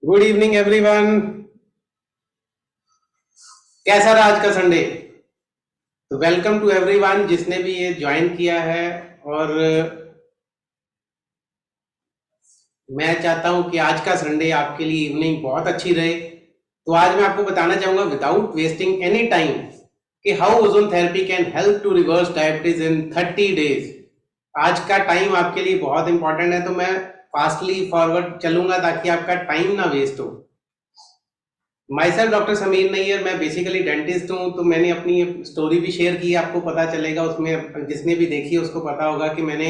Good evening everyone. कैसा रहा आज का संडे? तो वेलकम टू एवरीवन जिसने भी ये ज्वाइन किया है। और मैं चाहता हूं कि आज का संडे आपके लिए इवनिंग बहुत अच्छी रहे। तो आज मैं आपको बताना चाहूंगा विदाउट वेस्टिंग एनी टाइम कि how ozone therapy can help to reverse diabetes in 30 days. आज का टाइम आपके लिए बहुत इंपॉर्टेंट है, तो मैं फास्टली फॉरवर्ड चलूंगा ताकि आपका टाइम ना वेस्ट हो। Myself doctor Sameer Nayyar, मैं बेसिकली डेंटिस्ट हूँ। तो मैंने अपनी स्टोरी भी शेयर की, आपको पता चलेगा उसमें, जिसने भी देखी उसको पता होगा कि मैंने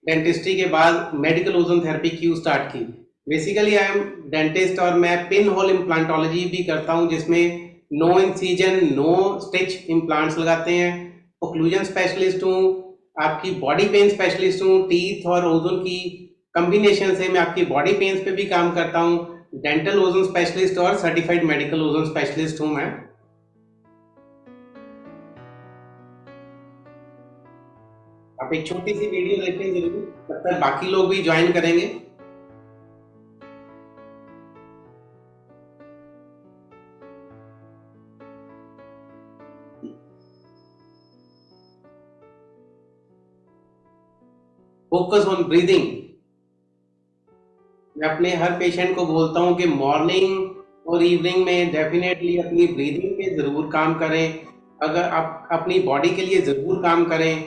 डेंटिस्ट्री के बाद मेडिकल ओजोन थेरेपी क्यों स्टार्ट की। बेसिकली आई एम डेंटिस्ट और मैं पिन होल इम्प्लांटोलॉजी भी करता हूँ, जिसमें no incision no stitch implants लगाते हैं। ओक्लूजन स्पेशलिस्ट हूँ, आपकी बॉडी पेन स्पेशलिस्ट हूँ। टीथ और ओजोन की कॉम्बिनेशन से मैं आपकी बॉडी पेन्स पे भी काम करता हूँ। डेंटल ओजोन स्पेशलिस्ट और सर्टिफाइड मेडिकल ओजोन स्पेशलिस्ट हूं मैं। आप एक छोटी सी वीडियो देखें जरूर, तब तक बाकी लोग भी ज्वाइन करेंगे। Focus on breathing. मैं अपने हर पेशेंट को बोलता हूं कि मॉर्निंग और इवनिंग में डेफिनेटली अपनी ब्रीदिंग पे जरूर काम करें। अगर आप अपनी बॉडी के लिए जरूर काम करें।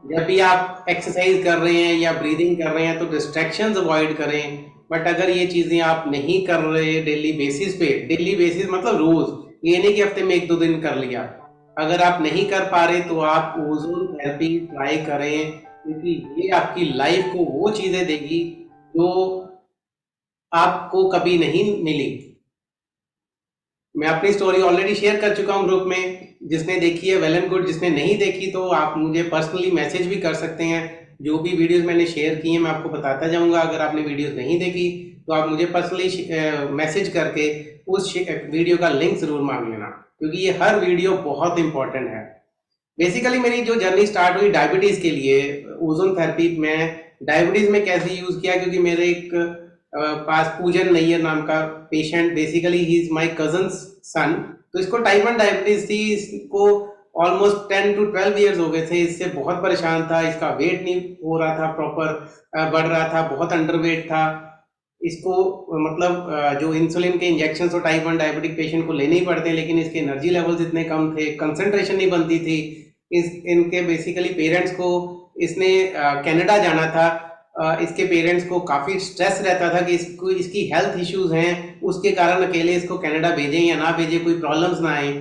जब भी आप एक्सरसाइज कर रहे हैं या ब्रीदिंग कर रहे हैं तो डिस्ट्रैक्शंस अवॉइड करें। बट अगर ये चीजें आप नहीं कर रहे डेली बेसिस पे, डेली बेसिस मतलब रोज, ये नहीं कि हफ्ते में एक दो दिन कर लिया, अगर आप नहीं कर पा रहे तो आप ओजोन थेरेपी ट्राई करें, क्योंकि ये आपकी लाइफ को वो चीजें देगी जो आपको कभी नहीं मिली। मैं अपनी स्टोरी ऑलरेडी शेयर कर चुका हूँ ग्रुप में, जिसने देखी है वेल एंड गुड, जिसने नहीं देखी तो आप मुझे पर्सनली मैसेज भी कर सकते हैं। जो भी वीडियोस मैंने शेयर की हैं मैं आपको बताता जाऊंगा। अगर आपने वीडियोस नहीं देखी तो आप मुझे पर्सनली मैसेज करके उस वीडियो का लिंक जरूर मांग लेना, क्योंकि ये हर वीडियो बहुत इंपॉर्टेंट है। बेसिकली मेरी जो जर्नी स्टार्ट हुई डायबिटीज के लिए, ओजोन थेरेपी में डायबिटीज में कैसे यूज किया, क्योंकि मेरे एक पास पूजन नैयर नाम का patient, basically he is my cousin son. तो इसको टाइप 1 डायबिटीज थी। इसको ऑलमोस्ट 10 to 12 इयर्स हो गए थे। इससे बहुत परेशान था, इसका वेट नहीं हो रहा था प्रॉपर, बढ़ रहा था, बहुत अंडरवेट था इसको। मतलब जो इंसुलिन के इंजेक्शन तो टाइप 1 डायबिटिक पेशेंट को लेने ही पड़ते हैं, लेकिन इसके एनर्जी लेवल्स इतने कम थे, कंसंट्रेशन नहीं बनती थी। इनके बेसिकली पेरेंट्स को, इसने कनाडा जाना था, इसके पेरेंट्स को काफी स्ट्रेस रहता था कि इसको इसकी हेल्थ इश्यूज हैं, उसके कारण अकेले इसको कनाडा भेजें या ना भेजें, कोई प्रॉब्लम्स ना आए।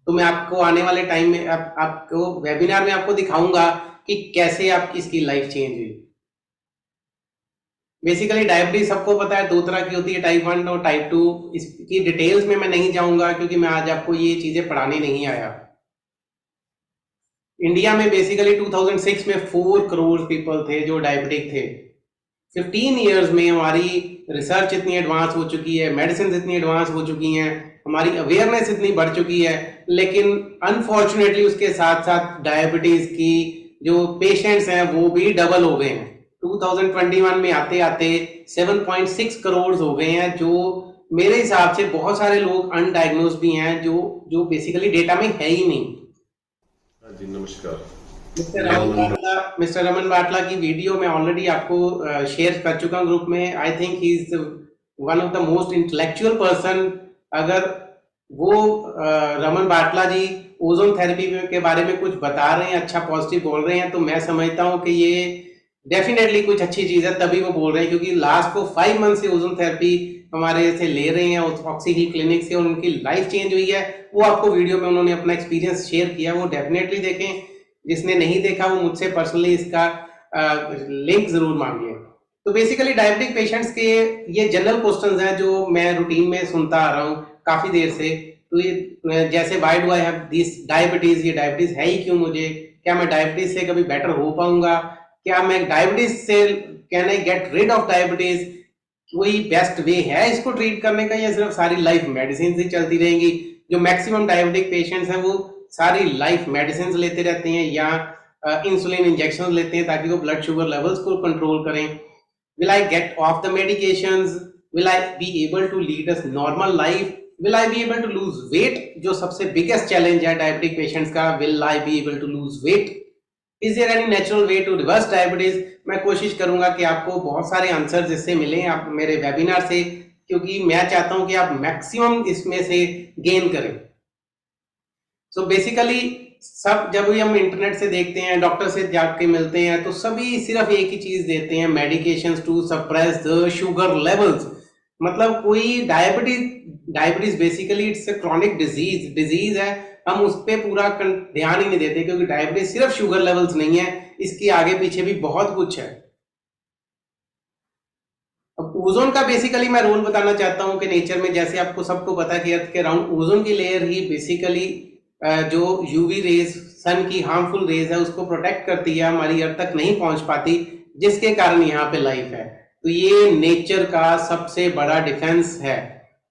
तो मैं आपको आने वाले टाइम में आपको वेबिनार में आपको दिखाऊंगा कि कैसे आपकी इसकी लाइफ चेंज हुई। बेसिकली डायबिटीज सबको पता है दो तरह की होती है, टाइप 1 और टाइप 2। इसकी डिटेल्स में मैं नहीं जाऊंगा क्योंकि मैं आज आपको ये चीजें पढ़ाने नहीं आया। इंडिया में बेसिकली 2006 में 4 करोड़ पीपल थे जो डायबिटिक थे। 15 इयर्स में हमारी रिसर्च इतनी एडवांस हो चुकी है, मेडिसिन इतनी एडवांस हो चुकी हैं, हमारी अवेयरनेस इतनी बढ़ चुकी है, लेकिन अनफॉर्चुनेटली उसके साथ साथ डायबिटीज की जो पेशेंट्स हैं वो भी डबल हो गए हैं। 2021 में आते आते 7.6 करोड़ हो गए हैं, जो मेरे हिसाब से बहुत सारे लोग अनडायग्नोज भी हैं, जो जो बेसिकली डेटा में है ही नहीं। हाँ जी, नमस्कार। मिस्टर रमन बाटला की वीडियो मैं ऑलरेडी आपको शेयर कर चुका हूँ ग्रुप में। I think he is one of the most intellectual person. अगर वो रमन बाटला जी ओजोन थेरेपी के बारे में कुछ बता रहे हैं, अच्छा पॉजिटिव बोल रहे हैं, तो मैं समझता हूँ कि ये डेफिनेटली कुछ अच्छी चीज है, तभी वो बोल रहे हैं। क्योंकि लास्ट को 5 मंथ से ओजोन थेरेपी हमारे से ले रहे हैं ऑक्सी हिल क्लिनिक से, और उनकी लाइफ चेंज हुई है। वो आपको वीडियो में उन्होंने अपना एक्सपीरियंस शेयर किया, वो डेफिनेटली देखें। जिसने नहीं देखा वो मुझसे पर्सनली इसका लिंक जरूर मांगिए। तो बेसिकली डायबिटिक पेशेंट्स के ये जनरल क्वेश्चंस हैं जो मैं रूटीन में सुनता आ रहा हूँ काफी देर से। तो ये जैसे why do I have this diabetes, ये डायबिटीज है ही क्यों मुझे, क्या मैं डायबिटीज से कभी बेटर हो पाऊंगा, क्या मैं डायबिटीज से, can I get rid of diabetes, कोई बेस्ट वे है इसको ट्रीट करने का, या सिर्फ सारी लाइफ मेडिसिन ही चलती रहेंगी। जो मैक्सिमम डायबिटिक पेशेंट्स हैं वो सारी लाइफ मेडिसिन लेते रहते हैं या इंसुलिन इंजेक्शन लेते हैं ताकि वो ब्लड शुगर लेवल्स को कंट्रोल करें। Will I get off the medications, will I be able to lead a normal life, will I be able to lose weight, जो सबसे बिगेस्ट चैलेंज है डायबिटिक पेशेंट्स का, will I be able to lose weight, is there any natural way to reverse diabetes. मैं कोशिश करूंगा कि आपको बहुत सारे आंसर इससे मिलें आप मेरे वेबिनार से, क्योंकि मैं चाहता हूं कि आप मैक्सिमम इसमें से गेन करें। सो बेसिकली सब जब भी हम इंटरनेट से देखते हैं, डॉक्टर से जाके मिलते हैं, तो सभी सिर्फ एक ही चीज देते हैं, medications to suppress the sugar levels. मतलब कोई diabetes basically it's a chronic disease है, हम उस पर पूरा ध्यान ही नहीं देते, क्योंकि डायबिटीज सिर्फ शुगर लेवल्स नहीं है, इसके आगे पीछे भी बहुत कुछ है। अब ओजोन का बेसिकली मैं रोल बताना चाहता हूं कि नेचर में, जैसे आपको सबको पता है कि अर्थ के अराउंड ओजोन की लेयर ही बेसिकली जो यूवी रेज, सन की हार्मफुल रेज है, उसको प्रोटेक्ट करती है, हमारी अर्थ तक नहीं पहुंच पाती, जिसके कारण यहाँ पे लाइफ है। तो ये नेचर का सबसे बड़ा डिफेंस है।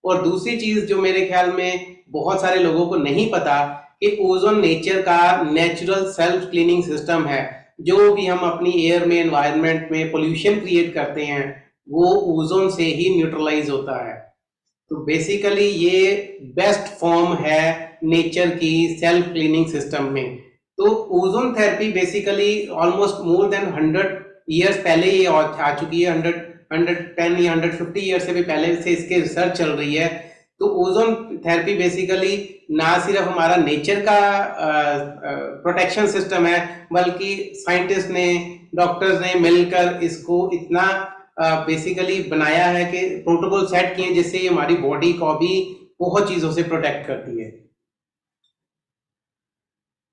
और दूसरी चीज जो मेरे ख्याल में बहुत सारे लोगों को नहीं पता, कि ओजोन नेचर का नेचुरल सेल्फ क्लीनिंग सिस्टम है। जो भी हम अपनी एयर में, एनवायरनमेंट में पोल्यूशन क्रिएट करते हैं, वो ओजोन से ही न्यूट्रलाइज होता है। तो बेसिकली ये बेस्ट फॉर्म है नेचर की सेल्फ क्लीनिंग सिस्टम में। तो ozone therapy basically almost more than 100 years पहले ये आ चुकी है, 110 या 150 ईयर्स से भी पहले से इसके रिसर्च चल रही है। तो ओजोन थेरेपी बेसिकली ना सिर्फ हमारा नेचर का प्रोटेक्शन सिस्टम है, बल्कि साइंटिस्ट ने, डॉक्टर्स ने मिलकर इसको इतना बेसिकली बनाया है कि प्रोटोकॉल सेट किए, जिससे ये हमारी बॉडी को भी बहुत चीजों से प्रोटेक्ट करती है।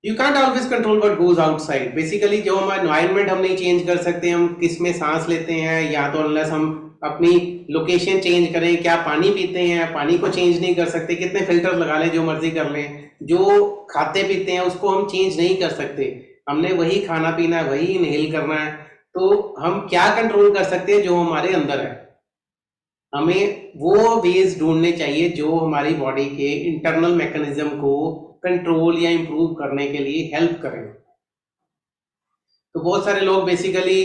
You can't always control what goes outside. Basically जो हमारा एनवायरनमेंट हम नहीं चेंज कर सकते, हम किस में सांस लेते हैं, या तो अनलेस हम अपनी लोकेशन चेंज करें, क्या पानी पीते हैं, पानी को चेंज नहीं कर सकते, कितने फिल्टर लगा लें, जो मर्जी कर लें, जो खाते पीते हैं उसको हम चेंज नहीं कर सकते, हमने वही खाना पीना है, वही इनहेल करना है। तो हम क्या कंट्रोल कर सकते हैं, जो हमारे अंदर है। हमें वो वेज ढूंढने चाहिए जो हमारी बॉडी के इंटरनल मैकेनिज्म को कंट्रोल या इंप्रूव करने के लिए हेल्प करें। तो बहुत सारे लोग बेसिकली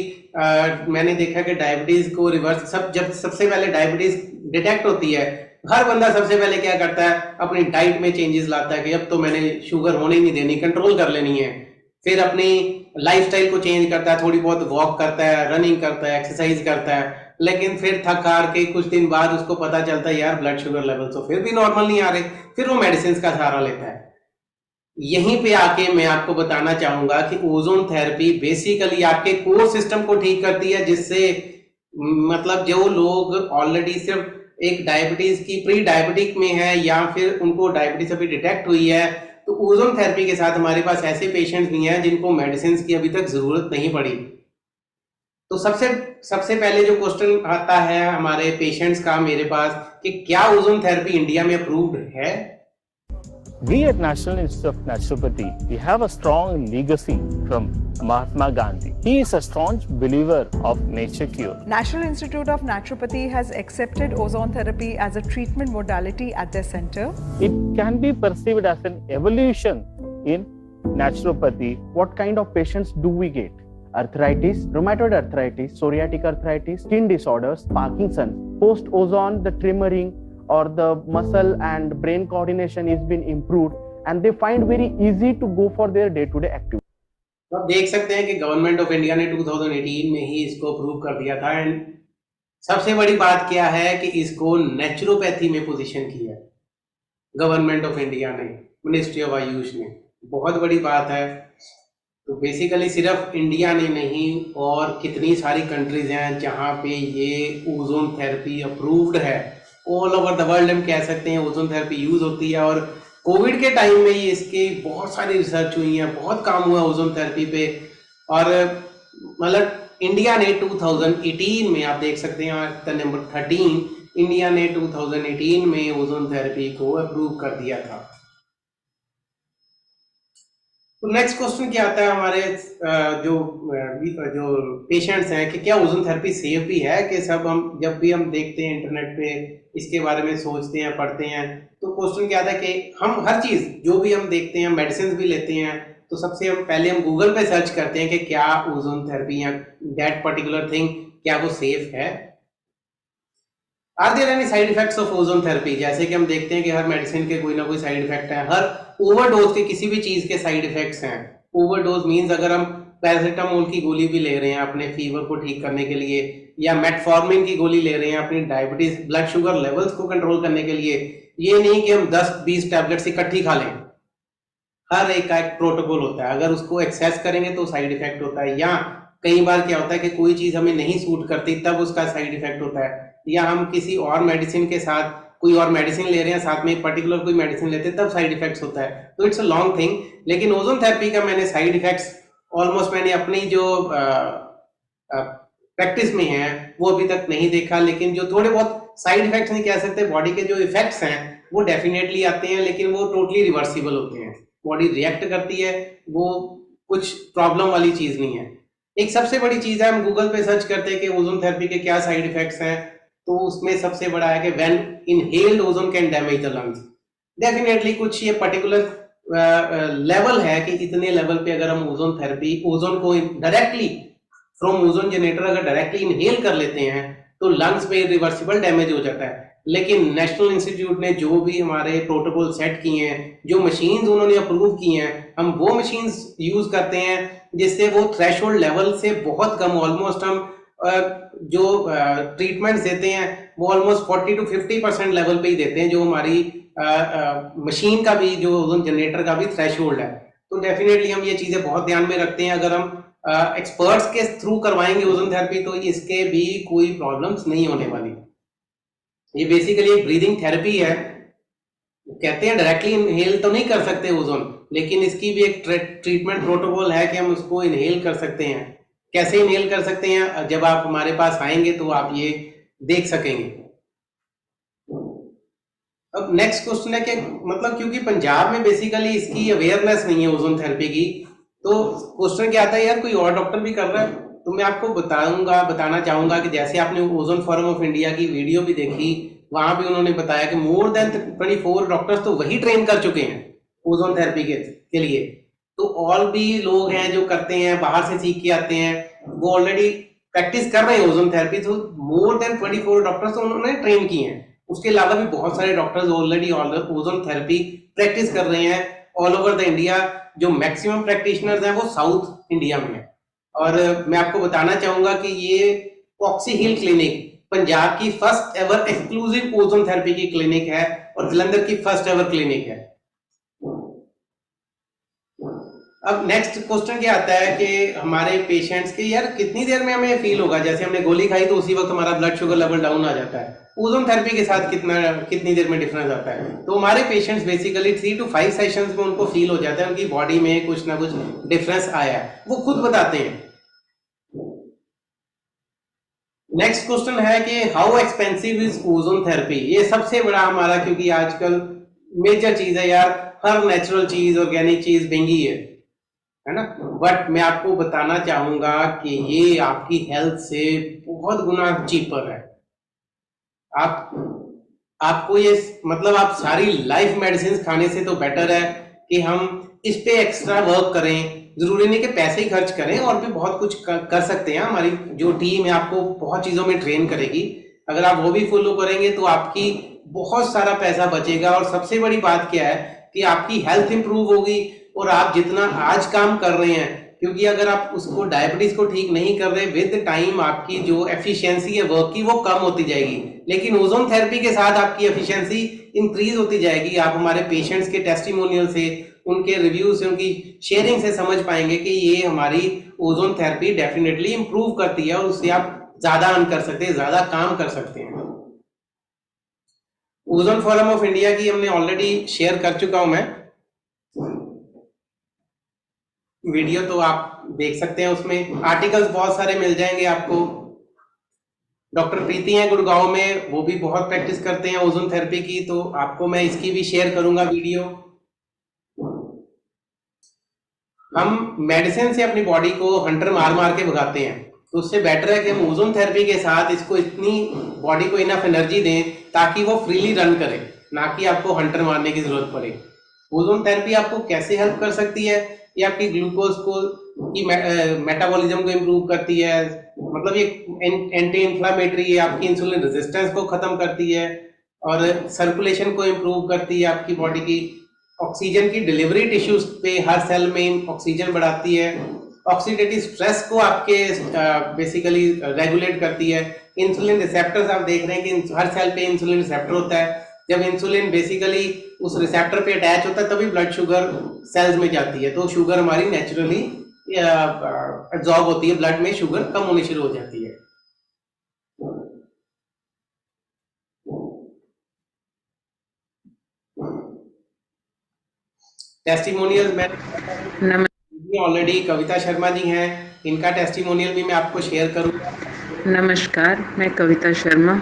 मैंने देखा कि डायबिटीज को रिवर्स, जब सबसे पहले डायबिटीज डिटेक्ट होती है, हर बंदा सबसे पहले क्या करता है, अपनी डाइट में चेंजेस लाता है कि अब तो मैंने शुगर होने नहीं देनी, कंट्रोल कर लेनी है। फिर अपनी लाइफस्टाइल को चेंज करता है, थोड़ी बहुत वॉक करता है, रनिंग करता है, एक्सरसाइज करता है, लेकिन फिर थक हार के कुछ दिन बाद उसको पता चलता है यार ब्लड शुगर लेवल तो फिर भी नॉर्मल नहीं आ रहे, फिर वो मेडिसिन का सहारा लेता है। यहीं पे आके मैं आपको बताना चाहूंगा कि ओजोन थेरेपी बेसिकली आपके कोर सिस्टम को ठीक करती है, जिससे मतलब जो लोग ऑलरेडी सिर्फ एक डायबिटीज की प्री डायबिटिक में है, या फिर उनको डायबिटीज अभी डिटेक्ट हुई है, तो ओजोन थेरेपी के साथ हमारे पास ऐसे पेशेंट्स भी हैं जिनको मेडिसिन की अभी तक जरूरत नहीं पड़ी। तो सबसे पहले जो क्वेश्चन आता है हमारे पेशेंट्स का मेरे पास, कि क्या ओजोन थेरेपी इंडिया में अप्रूव्ड है? We at National Institute of Naturopathy, we have a strong legacy from Mahatma Gandhi. He is a staunch believer of nature cure. National Institute of Naturopathy has accepted ozone therapy as a treatment modality at their center. It can be perceived as an evolution in naturopathy. What kind of patients do we get? Arthritis, rheumatoid arthritis, psoriatic arthritis, skin disorders, Parkinson's. Post-ozone, the tremoring or the muscle and brain coordination is been improved, and they find very easy to go for their day-to-day activities. तो आप देख सकते हैं कि government of India ने 2018 में ही इसको approve कर दिया था। एंड सबसे बड़ी बात क्या है कि इसको नेचुरोपैथी में पोजीशन किया है गवर्नमेंट ऑफ इंडिया ने, मिनिस्ट्री ऑफ आयुष ने। बहुत बड़ी बात है। तो बेसिकली सिर्फ इंडिया ने नहीं, और कितनी सारी कंट्रीज हैं जहाँ पे ये ओजोन थेरेपी अप्रूव्ड है। ऑल ओवर द वर्ल्ड हम कह सकते हैं ओजोन थेरेपी यूज होती है। और कोविड के टाइम में ही इसकी बहुत सारी रिसर्च हुई है, बहुत काम हुआ ओजोन थेरेपी पे। और मतलब इंडिया ने 2018 में, आप देख सकते हैं नंबर 13, इंडिया ने 2018 में ओजोन थेरेपी को अप्रूव कर दिया था। तो नेक्स्ट क्वेश्चन क्या आता है हमारे जो पेशेंट्स हैं, कि क्या ओजोन थेरेपी सेफ भी है? कि सब हम जब भी हम देखते हैं इंटरनेट पे इसके बारे में सोचते हैं, पढ़ते हैं, तो क्वेश्चन क्या आता है कि हम हर चीज जो भी हम देखते हैं, मेडिसिन भी लेते हैं, तो सबसे पहले हम गूगल पे सर्च करते हैं कि क्या ओजोन थेरेपी या दैट पर्टिकुलर थिंग क्या वो सेफ है। Are there any side effects of ozone therapy? जैसे कि हम देखते हैं कि हर मेडिसिन के कोई ना कोई साइड इफेक्ट है, हर ओवरडोज के किसी भी चीज के साइड इफेक्ट्स हैं। ओवरडोज मींस अगर हम पैरासिटामोल की गोली भी ले रहे हैं अपने फीवर को ठीक करने के लिए, या मेटफॉर्मिन की गोली ले रहे हैं अपनी डायबिटीज ब्लड शुगर लेवल्स को कंट्रोल करने के लिए, ये नहीं कि हम 10-20 टैबलेट्स इकट्ठी खा लें। हर एक का एक प्रोटोकॉल होता है, अगर उसको एक्सेस करेंगे तो साइड इफेक्ट होता है, या कई बार क्या होता है कि कोई चीज हमें नहीं सूट करती तब उसका साइड इफेक्ट होता है, या हम किसी और मेडिसिन के साथ कोई और मेडिसिन ले रहे हैं, साथ में एक पर्टिकुलर कोई मेडिसिन लेते हैं तब साइड इफेक्ट्स होता है। तो इट्स अ लॉन्ग थिंग। लेकिन ओजोन थेरेपी का मैंने साइड इफेक्ट्स ऑलमोस्ट मैंने अपनी जो प्रैक्टिस में है वो अभी तक नहीं देखा, लेकिन जो थोड़े बहुत साइड इफेक्ट्स नहीं कह सकते, बॉडी के जो इफेक्ट्स हैं वो डेफिनेटली आते हैं, लेकिन वो टोटली रिवर्सिबल होते हैं। बॉडी रिएक्ट करती है, वो कुछ प्रॉब्लम वाली चीज नहीं है। एक सबसे बड़ी चीज है, हम गूगल पे सर्च करते हैं कि ओजोन थेरेपी के क्या साइड इफेक्ट्स हैं, तो उसमें सबसे बड़ा है कि when inhaled ozone can damage the lungs. Definitely कुछ ये पर्टिकुलर लेवल है कि इतने लेवल पे अगर हम ओजोन थेरेपी, ओजोन को डायरेक्टली फ्रॉम ओजोन जनरेटर अगर डायरेक्टली इनहेल कर लेते हैं तो लंग्स में इरिवर्सिबल डैमेज हो जाता है। लेकिन नेशनल इंस्टीट्यूट ने जो भी हमारे प्रोटोकॉल सेट किए हैं, जो मशीन्स उन्होंने अप्रूव की हैं, हम वो मशीन्स यूज करते हैं जिससे वो थ्रेशोल्ड लेवल से बहुत कम, ऑलमोस्ट हम जो ट्रीटमेंट्स देते हैं वो ऑलमोस्ट 40 to 50% लेवल पे ही देते हैं, जो हमारी मशीन का भी, जो ओजोन जनरेटर का भी थ्रेशोल्ड है। तो डेफिनेटली हम ये चीजें बहुत ध्यान में रखते हैं। अगर हम एक्सपर्ट्स के थ्रू करवाएंगे ओजोन थेरेपी तो इसके भी कोई प्रॉब्लम्स नहीं होने वाली। ये बेसिकली एक ब्रीदिंग थेरेपी है। कहते हैं डायरेक्टली इनहेल तो नहीं कर सकते ओजोन, लेकिन इसकी भी एक ट्रीटमेंट प्रोटोकॉल है कि हम उसको इनहेल कर सकते हैं। कैसे इनहेल कर सकते हैं, जब आप हमारे पास आएंगे तो आप ये देख सकेंगे। अब नेक्स्ट क्वेश्चन है कि मतलब क्योंकि पंजाब में बेसिकली इसकी अवेयरनेस नहीं है ओजोन थेरेपी की, तो क्वेश्चन क्या आता है यार कोई और डॉक्टर भी कर रहा है, तो मैं आपको बताना चाहूंगा कि जैसे आपने ओजोन फोरम ऑफ इंडिया की वीडियो भी देखी, वहां भी उन्होंने बताया कि मोर देन 24 डॉक्टर्स तो वही ट्रेन कर चुके हैं ओजोन थेरेपी के लिए। तो और भी लोग हैं जो करते हैं, बाहर से सीख के आते हैं, वो ऑलरेडी प्रैक्टिस कर रहे हैं ओजोन थेरेपी। तो मोर देन 24 डॉक्टर्स तो उन्होंने ट्रेन किए हैं। उसके अलावा भी बहुत सारे doctors already ozone therapy practice कर रहे हैं ऑल ओवर द इंडिया। जो मैक्सिमम प्रैक्टिशनर्स हैं वो साउथ इंडिया में है। और मैं आपको बताना चाहूंगा कि ये ऑक्सी हिल क्लिनिक पंजाब की first ever exclusive ozone therapy की क्लिनिक है और जलंधर की फर्स्ट एवर क्लिनिक है। अब नेक्स्ट क्वेश्चन क्या आता है कि हमारे पेशेंट्स के यार कितनी देर में हमें फील होगा, जैसे हमने गोली खाई तो उसी वक्त हमारा ब्लड शुगर लेवल डाउन आ जाता है, ओजोन थेरेपी के साथ कितनी देर में डिफरेंस आता है। तो हमारे पेशेंट्स बेसिकली 3 to 5 सेशंस में उनको फील हो जाता है, उनकी बॉडी में कुछ ना कुछ डिफरेंस आया है, वो खुद बताते हैं। नेक्स्ट क्वेश्चन है कि how expensive is ozone therapy. ये सबसे बड़ा हमारा, क्योंकि आजकल मेजर चीज है यार, हर नेचुरल चीज, ऑर्गेनिक चीज महंगी है ना। बट मैं आपको बताना चाहूंगा कि ये आपकी हेल्थ से बहुत गुना चीपर है। आपको ये मतलब आप सारी लाइफ मेडिसिन खाने से तो बेटर है कि हम इस पे एक्स्ट्रा वर्क करें। जरूरी नहीं कि पैसे ही खर्च करें, और भी बहुत कुछ कर सकते हैं। हमारी जो टीम है आपको बहुत चीजों में ट्रेन करेगी, अगर आप वो भी फॉलो करेंगे तो आपकी बहुत सारा पैसा बचेगा। और सबसे बड़ी बात क्या है कि आपकी हेल्थ इंप्रूव होगी, और आप जितना आज काम कर रहे हैं, क्योंकि अगर आप उसको डायबिटीज को ठीक नहीं कर रहे, विद टाइम आपकी जो एफिशिएंसी है वर्क की वो कम होती जाएगी। लेकिन ओजोन थेरेपी के साथ आपकी एफिशिएंसी इंक्रीज होती जाएगी। आप हमारे पेशेंट्स के टेस्टिमोनियल से, उनके रिव्यू से, उनकी शेयरिंग से समझ पाएंगे कि ये हमारी ओजोन थेरेपी डेफिनेटली इंप्रूव करती है, और उससे आप ज्यादा अर्न कर सकते हैं, ज्यादा काम कर सकते हैं। ओजोन फोरम ऑफ इंडिया की हमने ऑलरेडी शेयर कर चुका हूं मैं वीडियो, तो आप देख सकते हैं, उसमें आर्टिकल्स बहुत सारे मिल जाएंगे आपको। डॉक्टर प्रीति हैं गुड़गांव में, वो भी बहुत प्रैक्टिस करते हैं ओजोन थेरेपी की, तो आपको मैं इसकी भी शेयर करूंगा वीडियो। हम मेडिसिन से अपनी बॉडी को हंटर मार मार के भगाते हैं, तो उससे बेटर है कि हम ओजोन थेरेपी के साथ इसको इतनी बॉडी को इनफ एनर्जी दें ताकि वो फ्रीली रन करे, ना कि आपको हंटर मारने की जरूरत पड़े। ओजोन थेरेपी आपको कैसे हेल्प कर सकती है, ये आपकी ग्लूकोज को की मेटाबॉलिज्म को इम्प्रूव करती है, मतलब ये एंटी इंफ्लामेटरी है, आपकी इंसुलिन रेजिस्टेंस को खत्म करती है और सर्कुलेशन को इम्प्रूव करती है आपकी बॉडी की, ऑक्सीजन की डिलीवरी टिश्यूज पे हर सेल में ऑक्सीजन बढ़ाती है, ऑक्सीडेटिव स्ट्रेस को आपके बेसिकली रेगुलेट करती है। इंसुलिन रिसेप्टर्स आप देख रहे हैं कि हर सेल पे इंसुलिन रिसेप्टर होता है, जब इंसुलिन बेसिकली उस रिसेप्टर पे अटैच होता है तभी ब्लड शुगर सेल्स में जाती है, तो शुगर हमारी नेचुरली एब्जॉर्ब होती है, ब्लड में शुगर कम होनी शुरू हो जाती है। टेस्टिमोनियल में ऑलरेडी कविता शर्मा जी हैं, इनका टेस्टिमोनियल भी मैं आपको शेयर करूंगा। नमस्कार, मैं कविता शर्मा।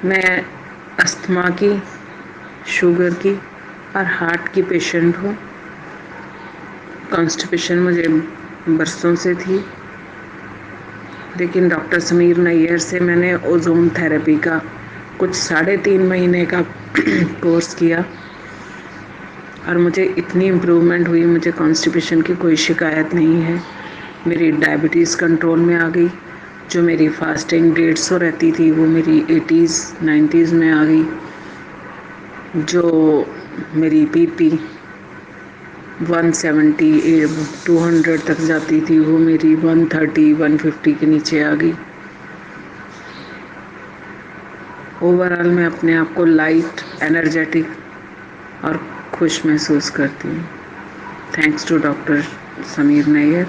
मैं अस्थमा की, शुगर की और हार्ट की पेशेंट हूँ। कॉन्स्टिपेशन मुझे बरसों से थी, लेकिन डॉक्टर समीर नैयर से मैंने ओजोन थेरेपी का कुछ 3.5 महीने का कोर्स किया और मुझे इतनी इम्प्रूवमेंट हुई, मुझे कॉन्स्टिपेशन की कोई शिकायत नहीं है। मेरी डायबिटीज़ कंट्रोल में आ गई, जो मेरी फास्टिंग 150 रहती थी वो मेरी 80s 90s में आ गई, जो मेरी बीपी 170 200 तक जाती थी वो मेरी 130 150 के नीचे आ गई। ओवरऑल मैं अपने आप को लाइट, एनर्जेटिक और खुश महसूस करती हूँ। Thanks to doctor Sameer Nayyar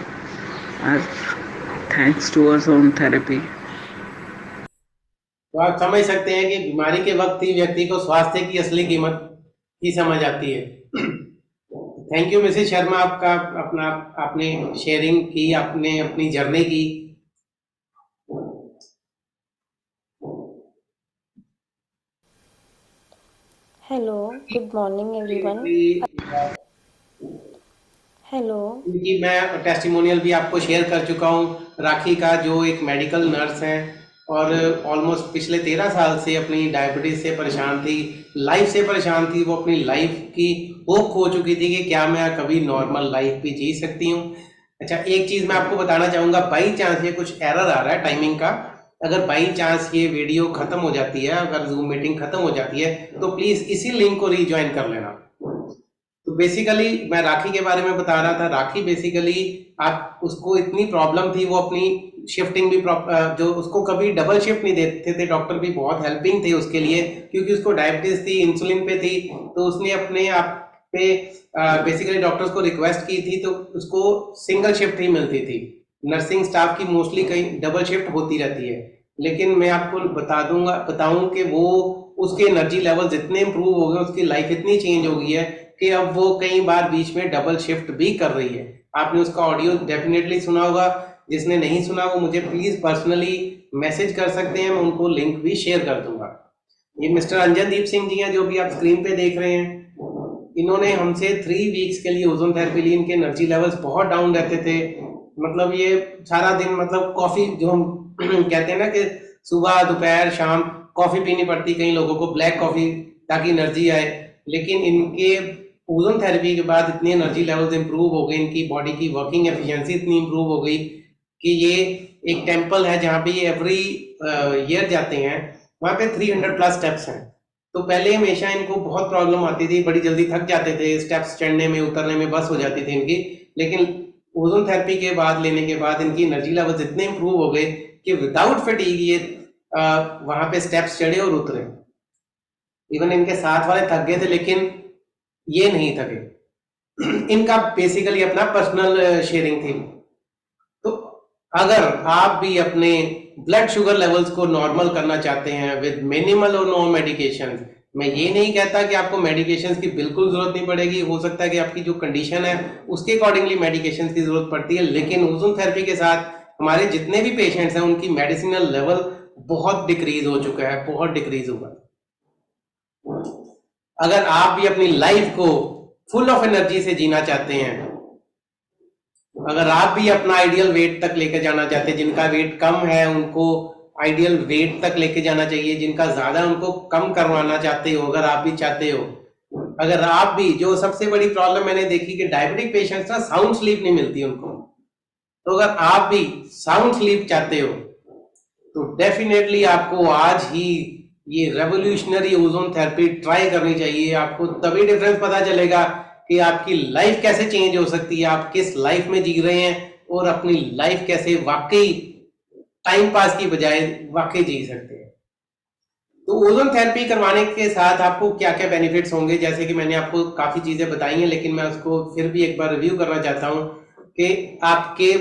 और थैंक्स टू ओजोन थेरेपी। तो आप समझ सकते हैं कि बीमारी के वक्त ही व्यक्ति को स्वास्थ्य की असली कीमत की समझ आती है। थैंक यू मिसेस शर्मा, आपका अपना आपने शेयरिंग की, आपने अपनी जर्नी की। Hello, good morning everyone. Hello. क्योंकि मैं टेस्टिमोनियल भी आपको शेयर कर चुका हूँ राखी का, जो एक मेडिकल नर्स है और ऑलमोस्ट पिछले 13 साल से अपनी डायबिटीज से परेशान थी, लाइफ से परेशान थी। वो अपनी लाइफ की होप खो चुकी थी कि क्या मैं कभी नॉर्मल लाइफ भी जी सकती हूँ। अच्छा, एक चीज़ मैं आपको बताना चाहूँगा, बाई चांस ये कुछ एरर आ रहा है टाइमिंग का, अगर बाई चांस ये वीडियो खत्म हो जाती है, अगर जूम मीटिंग खत्म हो जाती है, तो प्लीज़ इसी लिंक को रीज्वाइन कर लेना। तो बेसिकली मैं राखी के बारे में बता रहा था। राखी बेसिकली आप उसको इतनी प्रॉब्लम थी, वो अपनी शिफ्टिंग भी जो उसको कभी डबल शिफ्ट नहीं देते थे, डॉक्टर भी बहुत हेल्पिंग थे उसके लिए, क्योंकि उसको डायबिटीज थी, इंसुलिन पे थी, तो उसने अपने आप पे बेसिकली डॉक्टर्स को रिक्वेस्ट की थी, तो उसको सिंगल शिफ्ट ही मिलती थी। नर्सिंग स्टाफ की मोस्टली कहीं डबल शिफ्ट होती रहती है, लेकिन मैं आपको बताऊं कि वो उसके एनर्जी लेवल इतने इंप्रूव हो गए, उसकी लाइफ इतनी चेंज हो गई है कि अब वो कई बार बीच में डबल शिफ्ट भी कर रही है। आपने उसका ऑडियो डेफिनेटली सुना होगा, जिसने नहीं सुना वो मुझे प्लीज पर्सनली मैसेज कर सकते हैं, मैं उनको लिंक भी शेयर कर दूंगा। ये मिस्टर अंजनदीप सिंह जी हैं, जो भी आप स्क्रीन पे देख रहे हैं। इन्होंने हमसे 3 वीक्स के लिए ओजोन थेरेपी ली। इनके एनर्जी लेवल्स बहुत डाउन रहते थे, मतलब ये सारा दिन, मतलब कॉफी जो हम कहते हैं ना कि सुबह दोपहर शाम कॉफी पीनी पड़ती कई लोगों को, ब्लैक कॉफी, ताकि एनर्जी आए। लेकिन इनके ओजोन थेरेपी के बाद इतनी एनर्जी लेवल्स इंप्रूव हो गए, इनकी बॉडी की वर्किंग एफिशिएंसी इतनी इंप्रूव हो गई कि ये एक टेम्पल है जहाँ पे ये एवरी ईयर जाते हैं, वहाँ पे 300+ स्टेप्स हैं। तो पहले हमेशा इनको बहुत प्रॉब्लम आती थी, बड़ी जल्दी थक जाते थे, स्टेप्स चढ़ने में उतरने में बस हो जाती थी इनकी। लेकिन ओजोन थेरेपी के बाद लेने के बाद इनकी एनर्जी लेवल्स इतने इंप्रूव हो गए कि विदाउट फटीग ये वहां पे स्टेप्स चढ़े और उतरे। इवन इनके साथ वाले थक गए थे, लेकिन ये नहीं थके। इनका बेसिकली अपना पर्सनल शेयरिंग थी। तो अगर आप भी अपने ब्लड शुगर लेवल्स को नॉर्मल करना चाहते हैं विद मिनिमल और नो मेडिकेशन, मैं ये नहीं कहता कि आपको मेडिकेशंस की बिल्कुल जरूरत नहीं पड़ेगी, हो सकता है कि आपकी जो कंडीशन है उसके अकॉर्डिंगली मेडिकेशंस की जरूरत पड़ती है। लेकिन ओजोन थेरेपी के साथ हमारे जितने भी पेशेंट्स हैं उनकी मेडिसिनल लेवल बहुत डिक्रीज हो चुका है, बहुत डिक्रीज हुआ। अगर आप भी अपनी लाइफ को फुल ऑफ एनर्जी से जीना चाहते हैं, अगर आप भी अपना आइडियल वेट तक लेके जाना चाहते हैं, जिनका वेट कम है उनको आइडियल वेट तक लेके जाना चाहिए, जिनका ज्यादा उनको कम करवाना चाहते हो, अगर आप भी चाहते हो, अगर आप भी, जो सबसे बड़ी प्रॉब्लम मैंने देखी कि डायबिटिक पेशेंट्स ना साउंड स्लीप नहीं मिलती उनको, तो अगर आप भी साउंड स्लीप चाहते हो तो डेफिनेटली आपको आज ही ये रेवोल्यूशनरी ओजोन थेरेपी ट्राई करनी चाहिए। आपको तभी डिफरेंस पता चलेगा कि आपकी लाइफ कैसे चेंज हो सकती है, आप किस लाइफ में जी रहे हैं और अपनी लाइफ कैसे वाकई टाइम पास की बजाय वाकई जी सकते हैं। तो ओजोन थेरेपी करवाने के साथ आपको क्या क्या बेनिफिट्स होंगे, जैसे कि मैंने आपको काफी चीजें बताई हैं, लेकिन मैं उसको फिर भी एक बार रिव्यू करना चाहता हूँ कि आपके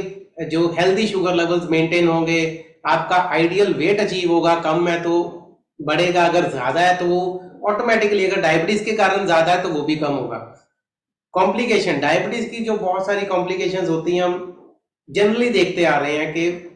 जो हेल्दी शुगर लेवल्स मेंटेन होंगे, आपका आइडियल वेट अचीव होगा, कम है तो बढ़ेगा, अगर ज्यादा है तो वो ऑटोमेटिकली, अगर डायबिटीज के कारण ज्यादा है तो वो भी कम होगा। कॉम्प्लिकेशन, डायबिटीज की जो बहुत सारी कॉम्प्लिकेशंस होती हैं, हम जनरली देखते आ रहे हैं कि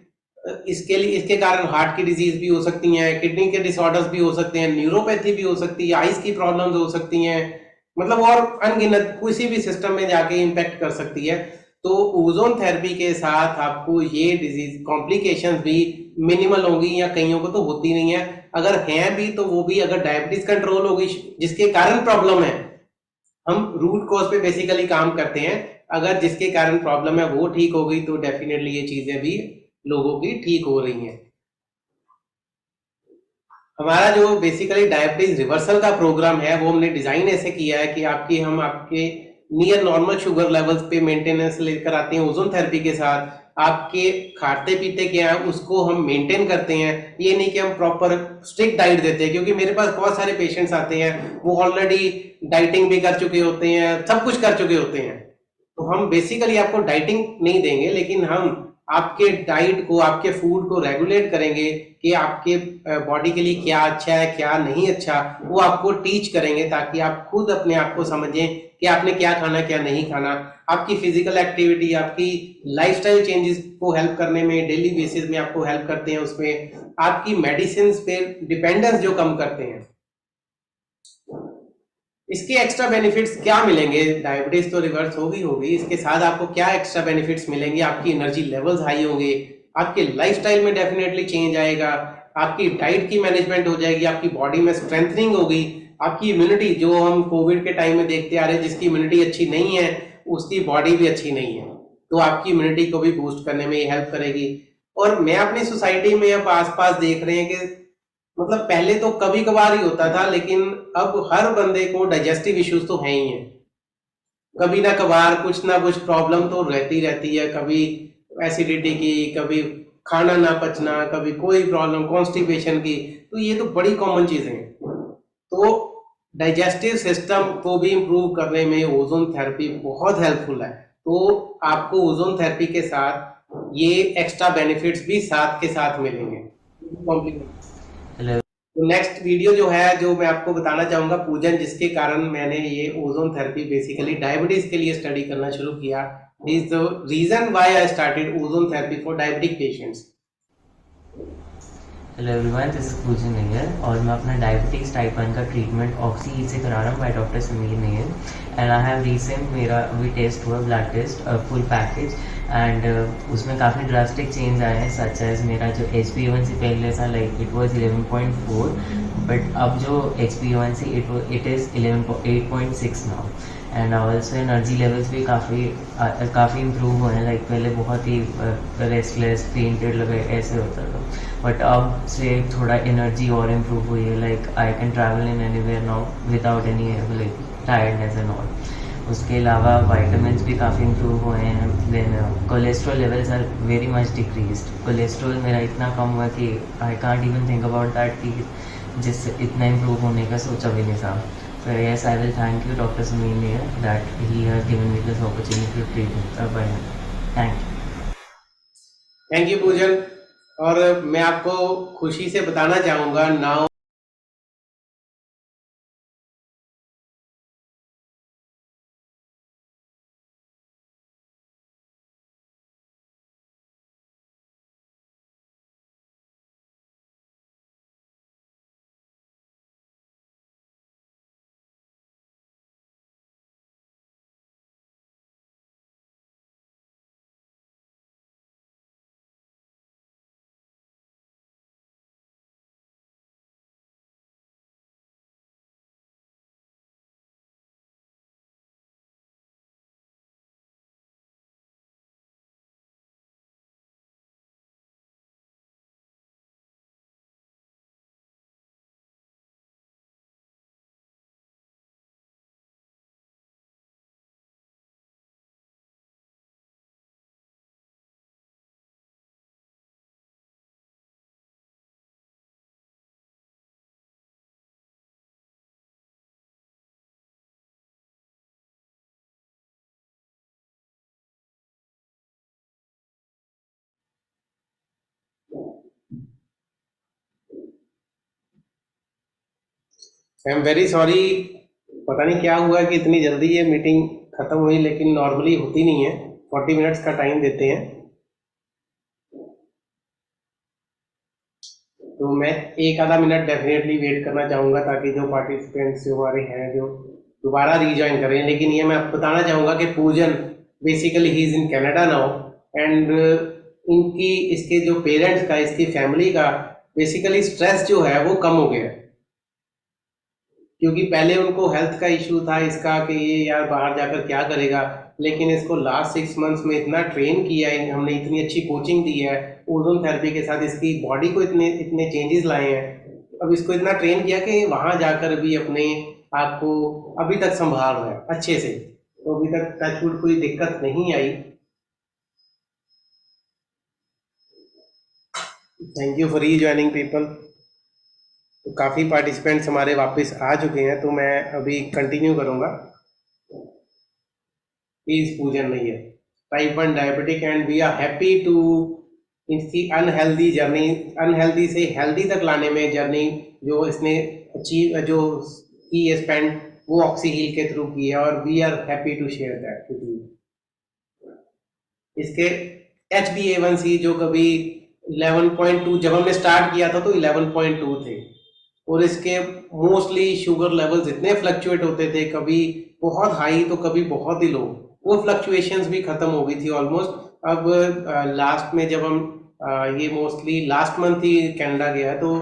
इसके लिए, इसके कारण हार्ट की डिजीज भी हो सकती हैं, किडनी के डिसऑर्डर्स भी हो सकते हैं, न्यूरोपैथी भी हो सकती है, आइज की प्रॉब्लम्स हो सकती हैं, मतलब और अनगिनत किसी भी सिस्टम में जाके इम्पैक्ट कर सकती है। तो ओजोन थेरेपी के साथ आपको ये डिजीज कॉम्प्लिकेशंस भी मिनिमल होंगी, या कईयों को तो होती नहीं है, अगर हैं भी तो वो भी अगर डायबिटीज कंट्रोल होगी जिसके कारण प्रॉब्लम है, हम रूट कॉज पे बेसिकली काम करते हैं, अगर जिसके कारण प्रॉब्लम है वो ठीक हो गई तो डेफिनेटली ये चीजें भी लोगों की ठीक हो रही हैं। हमारा जो बेसिकली डायबिटीज रिवर्सल का प्रोग्राम है वो हमने डिजाइन ऐसे किया है कि हम आपके नियर नॉर्मल शुगर लेवल्स पे मेंटेनेंस लेकर आते हैं ओजोन थेरेपी के साथ। आपके खाते पीते क्या है उसको हम मेंटेन करते हैं, ये नहीं कि हम प्रॉपर स्ट्रिक्ट डाइट देते हैं, क्योंकि मेरे पास बहुत सारे पेशेंट्स आते हैं वो ऑलरेडी डाइटिंग भी कर चुके होते हैं, सब कुछ कर चुके होते हैं। तो हम बेसिकली आपको डाइटिंग नहीं देंगे, लेकिन हम आपके डाइट को, आपके फूड को रेगुलेट करेंगे कि आपके बॉडी के लिए क्या अच्छा है क्या नहीं अच्छा, वो आपको टीच करेंगे ताकि आप खुद अपने आप को समझें कि आपने क्या खाना क्या नहीं खाना। आपकी फिजिकल एक्टिविटी, आपकी लाइफस्टाइल चेंजेस को हेल्प करने में, डेली बेसिस में आपको हेल्प करते हैं, उसमें आपकी मेडिसिन पे डिपेंडेंस जो कम करते हैं। इसके एक्स्ट्रा बेनिफिट्स क्या मिलेंगे, डायबिटीज तो रिवर्स होगी होगी, इसके साथ आपको क्या एक्स्ट्रा बेनिफिट्स मिलेंगे, आपकी एनर्जी लेवल्स हाई होंगे, आपके लाइफस्टाइल में डेफिनेटली चेंज आएगा, आपकी डाइट की मैनेजमेंट हो जाएगी, आपकी बॉडी में स्ट्रेंथनिंग होगी, आपकी इम्यूनिटी, जो हम कोविड के टाइम में देखते आ रहे हैं जिसकी इम्यूनिटी अच्छी नहीं है उसकी बॉडी भी अच्छी नहीं है, तो आपकी इम्यूनिटी को भी बूस्ट करने में ये हेल्प करेगी। और मैं अपनी सोसाइटी में अब आसपास देख रहे हैं कि मतलब पहले तो कभी कभार ही होता था, लेकिन अब हर बंदे को डाइजेस्टिव इश्यूज तो हैं ही हैं, कभी ना कुछ प्रॉब्लम तो रहती रहती है, कभी एसिडिटी की, कभी खाना ना पचना, कभी कोई प्रॉब्लम कॉन्स्टिपेशन की, तो ये तो बड़ी कॉमन चीजें हैं। तो डाइजेस्टिव सिस्टम को भी इम्प्रूव करने में ओजोन थेरेपी बहुत हेल्पफुल है। तो आपको ओजोन थेरेपी के साथ ये एक्स्ट्रा बेनिफिट्स भी साथ के साथ मिलेंगे, कॉम्प्लीमेंट। हेलो। तो नेक्स्ट वीडियो जो है, जो मैं आपको बताना चाहूंगा, पूजन, जिसके कारण मैंने ये ओजोन थेरेपी बेसिकली डायबिटीज के लिए स्टडी करना शुरू किया, is the reason why I started ozone therapy for diabetic patients. Hello everyone, this is Poojan Nayyar और मैं अपना डायबिटीज़ टाइप 1 का ट्रीटमेंट ऑक्सी से करा रहा हूँ by doctor Sameer Nayyar. And I have recent मेरा अभी टेस्ट हुआ, blood test, full package, and उसमें काफ़ी ड्रास्टिक चेंज आए हैं, सच एज मेरा जो HbA1c पहले था लाइक इट वाज 11.4, बट अब जो HbA1c it is 8.6 now. And also energy levels भी काफ़ी इम्प्रूव हुए हैं, लाइक पहले बहुत ही रेस्टलेस, फेंटेड लगे ऐसे होता था, बट अब से थोड़ा एनर्जी और इम्प्रूव हुई है, like I can travel in anywhere now without any like tiredness and all. उसके अलावा वाइटामिन्स भी काफ़ी इम्प्रूव हुए हैं। Then cholesterol levels are very much decreased. Cholesterol मेरा इतना कम हुआ कि I can't even think about that कि जिससे इतना इम्प्रूव होने का सोचा भी नहीं था। So yes, I will thank you, Dr. Sameer Nair, that he has given me this opportunity to treat him. Thank you. Thank you पूजन। और मैं आपको खुशी से बताना चाहूंगा, now I am very sorry, पता नहीं क्या हुआ कि इतनी जल्दी ये मीटिंग खत्म हुई, लेकिन नॉर्मली होती नहीं है, 40 मिनट्स का टाइम देते हैं। तो मैं एक आधा मिनट डेफिनेटली वेट करना चाहूँगा ताकि जो पार्टिसिपेंट्स जो हमारे हैं जो दोबारा रीजॉइन करें। लेकिन ये मैं आपको बताना चाहूँगा कि पूजन basically he is in Canada now, and इनकी इसके जो पेरेंट्स का, इसकी फैमिली का बेसिकली स्ट्रेस जो है वो कम हो गया है, क्योंकि पहले उनको हेल्थ का इशू था इसका कि ये यार बाहर जाकर क्या करेगा, लेकिन इसको लास्ट 6 मंथ्स में इतना ट्रेन किया है हमने, इतनी अच्छी कोचिंग दी है ओजोन थेरेपी के साथ, इसकी बॉडी को इतने इतने चेंजेस लाए हैं, अब इसको इतना ट्रेन किया कि वहाँ जाकर भी अपने आप को अभी तक संभाल रहा है अच्छे से। तो अभी तक टचवुड कोई दिक्कत नहीं आई। Thank you for rejoining people. तो काफ़ी पार्टिसिपेंट्स हमारे वापस आ चुके हैं, तो मैं अभी कंटिन्यू करूँगा। प्लीज पूजन नहीं है type 1 diabetic, and we are happy to इसकी अनहेल्दी जर्नी, अनहेल्दी से हेल्दी तक लाने में जर्नी जो इसने अचीव जो की स्पेंड वो ऑक्सी हील के थ्रू की है, और we are happy to share that with you. इसके HbA1c जो कभी 11.2 जब हमने स्टार्ट किया था तो 11.2 थे, और इसके मोस्टली शुगर लेवल्स इतने फ्लक्चुएट होते थे, कभी बहुत हाई तो कभी बहुत ही लो, वो फ्लक्चुएशंस भी खत्म हो गई थी ऑलमोस्ट। अब लास्ट में जब हम ये मोस्टली लास्ट मंथ ही कनाडा गया तो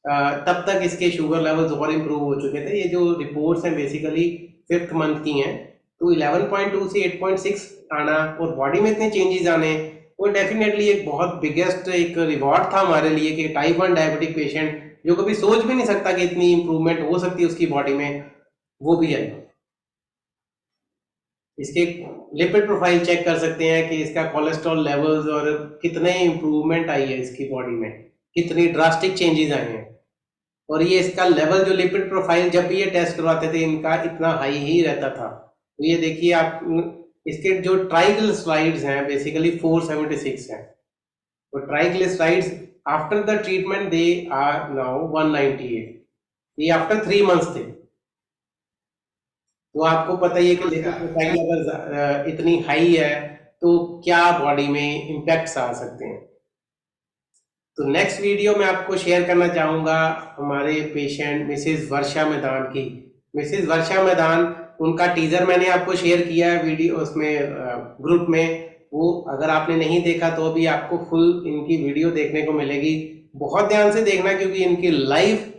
तब तक इसके शुगर लेवल्स और इम्प्रूव हो चुके थे। ये जो रिपोर्ट्स हैं बेसिकली 5th मंथ की हैं, तो 11.2 से 8.6 आना और बॉडी में इतने चेंजेस आने, वो डेफिनेटली एक बहुत बिगेस्ट एक रिवॉर्ड था हमारे लिए कि टाइप 1 डायबिटिक पेशेंट जो कभी सोच भी नहीं सकता कि इतनी इंप्रूवमेंट हो सकती है उसकी बॉडी में, वो भी आई। इसके लिपिड प्रोफाइल चेक कर सकते हैं कि इसका कोलेस्ट्रॉल लेवल्स और कितने इंप्रूवमेंट आई है इसकी बॉडी में, कितनी ड्रास्टिक चेंजेस आए हैं। और ये इसका लेवल जो लिपिड प्रोफाइल जब भी ये टेस्ट करवाते थे इनका इतना हाई ही रहता था। तो ये देखिए आप, इसके जो ट्राइग्लिसराइड्स हैं बेसिकली 476 हैं, तो triglycerides after the treatment they are now 198, ये आफ्टर 3 मंथ्स थे। तो आपको पता ही है कि लिपिड प्रोफाइल अगर इतनी हाई है तो क्या बॉडी में इम्पैक्ट्स आ सकते हैं। तो नेक्स्ट वीडियो में आपको शेयर करना चाहूँगा हमारे पेशेंट मिसेस वर्षा मैदान की। मिसेस वर्षा मैदान, उनका टीजर मैंने आपको शेयर किया है वीडियो उसमें ग्रुप में, वो अगर आपने नहीं देखा तो अभी आपको फुल इनकी वीडियो देखने को मिलेगी। बहुत ध्यान से देखना क्योंकि इनकी लाइफ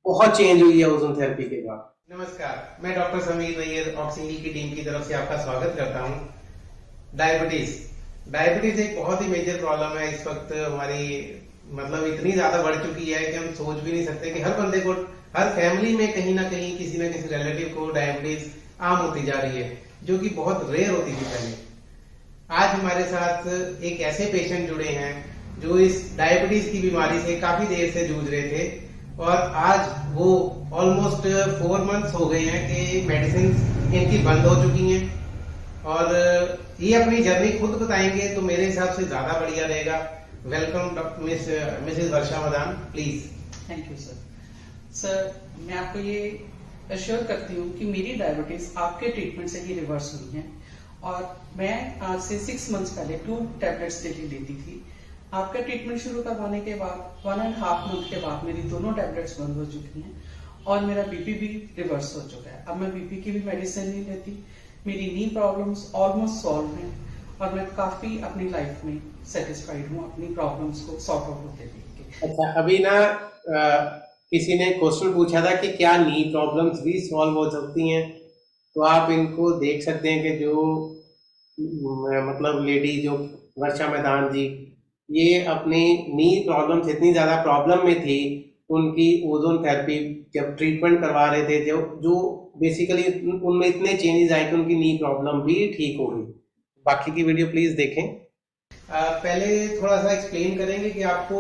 बहुत चेंज हुई है ओजोन थेरेपी के बाद। नमस्कार, मैं doctor Sameer Nayyar Oxy Heal की टीम की तरफ से आपका स्वागत करता हूँ। डायबिटीज एक बहुत ही मेजर प्रॉब्लम है इस वक्त हमारी, मतलब इतनी ज्यादा बढ़ चुकी है कि हम सोच भी नहीं सकते कि हर बंदे को, हर फैमिली में कहीं ना कहीं किसी ना किसी रिलेटिव को डायबिटीज आम होती जा रही है, जो कि बहुत रेयर होती थी पहले। आज हमारे साथ एक ऐसे पेशेंट जुड़े हैं जो इस डायबिटीज की बीमारी से काफी देर से जूझ रहे थे, और आज वो ऑलमोस्ट 4 मंथ्स हो गए हैं कि मेडिसिन इनकी बंद हो चुकी हैं, और ये अपनी जर्नी खुद बताएंगे तो मेरे हिसाब से ज्यादा बढ़िया रहेगा। वेलकम मिसेस वर्षा मैदान, please. Thank you sir. Sir, मैं आपको ये अश्योर करती हूँ कि मेरी डायबिटीज आपके ट्रीटमेंट से ही रिवर्स हुई है, और मैं आज से 6 मंथ्स पहले 2 टैबलेट्स डेली लेती थी। आपका ट्रीटमेंट शुरू करवाने के बाद 1.5 मंथ के बाद मेरी दोनों टैबलेट्स बंद हो चुकी हैं, और मेरा बीपी भी रिवर्स हो चुका है। अब मैं बीपी की भी मेडिसिन नहीं लेती, मेरी नी प्रॉब्लम्स ऑलमोस्ट सॉल्व हैं, और मैं काफी अपनी लाइफ में सेटिस्फाइड हूँ अपनी प्रॉब्लम्स को सॉर्ट आउट होते देख के। अच्छा, अभी ना किसी ने क्वेश्चन पूछा था कि क्या नी प्रॉब्लम्स भी सॉल्व हो सकती हैं, तो आप इनको देख सकते हैं कि जो मतलब लेडी जो वर्षा मैदान जी, ये अपनी नी प्रॉब्लम्स इतनी ज़्यादा प्रॉब्लम में थी, उनकी ओजोन थेरेपी जब ट्रीटमेंट करवा रहे थे जो बेसिकली उनमें इतने चेंजेस आए कि उनकी नी प्रॉब्लम भी ठीक हो गई। बाकी की वीडियो प्लीज़ देखें। पहले थोड़ा सा एक्सप्लेन करेंगे कि आपको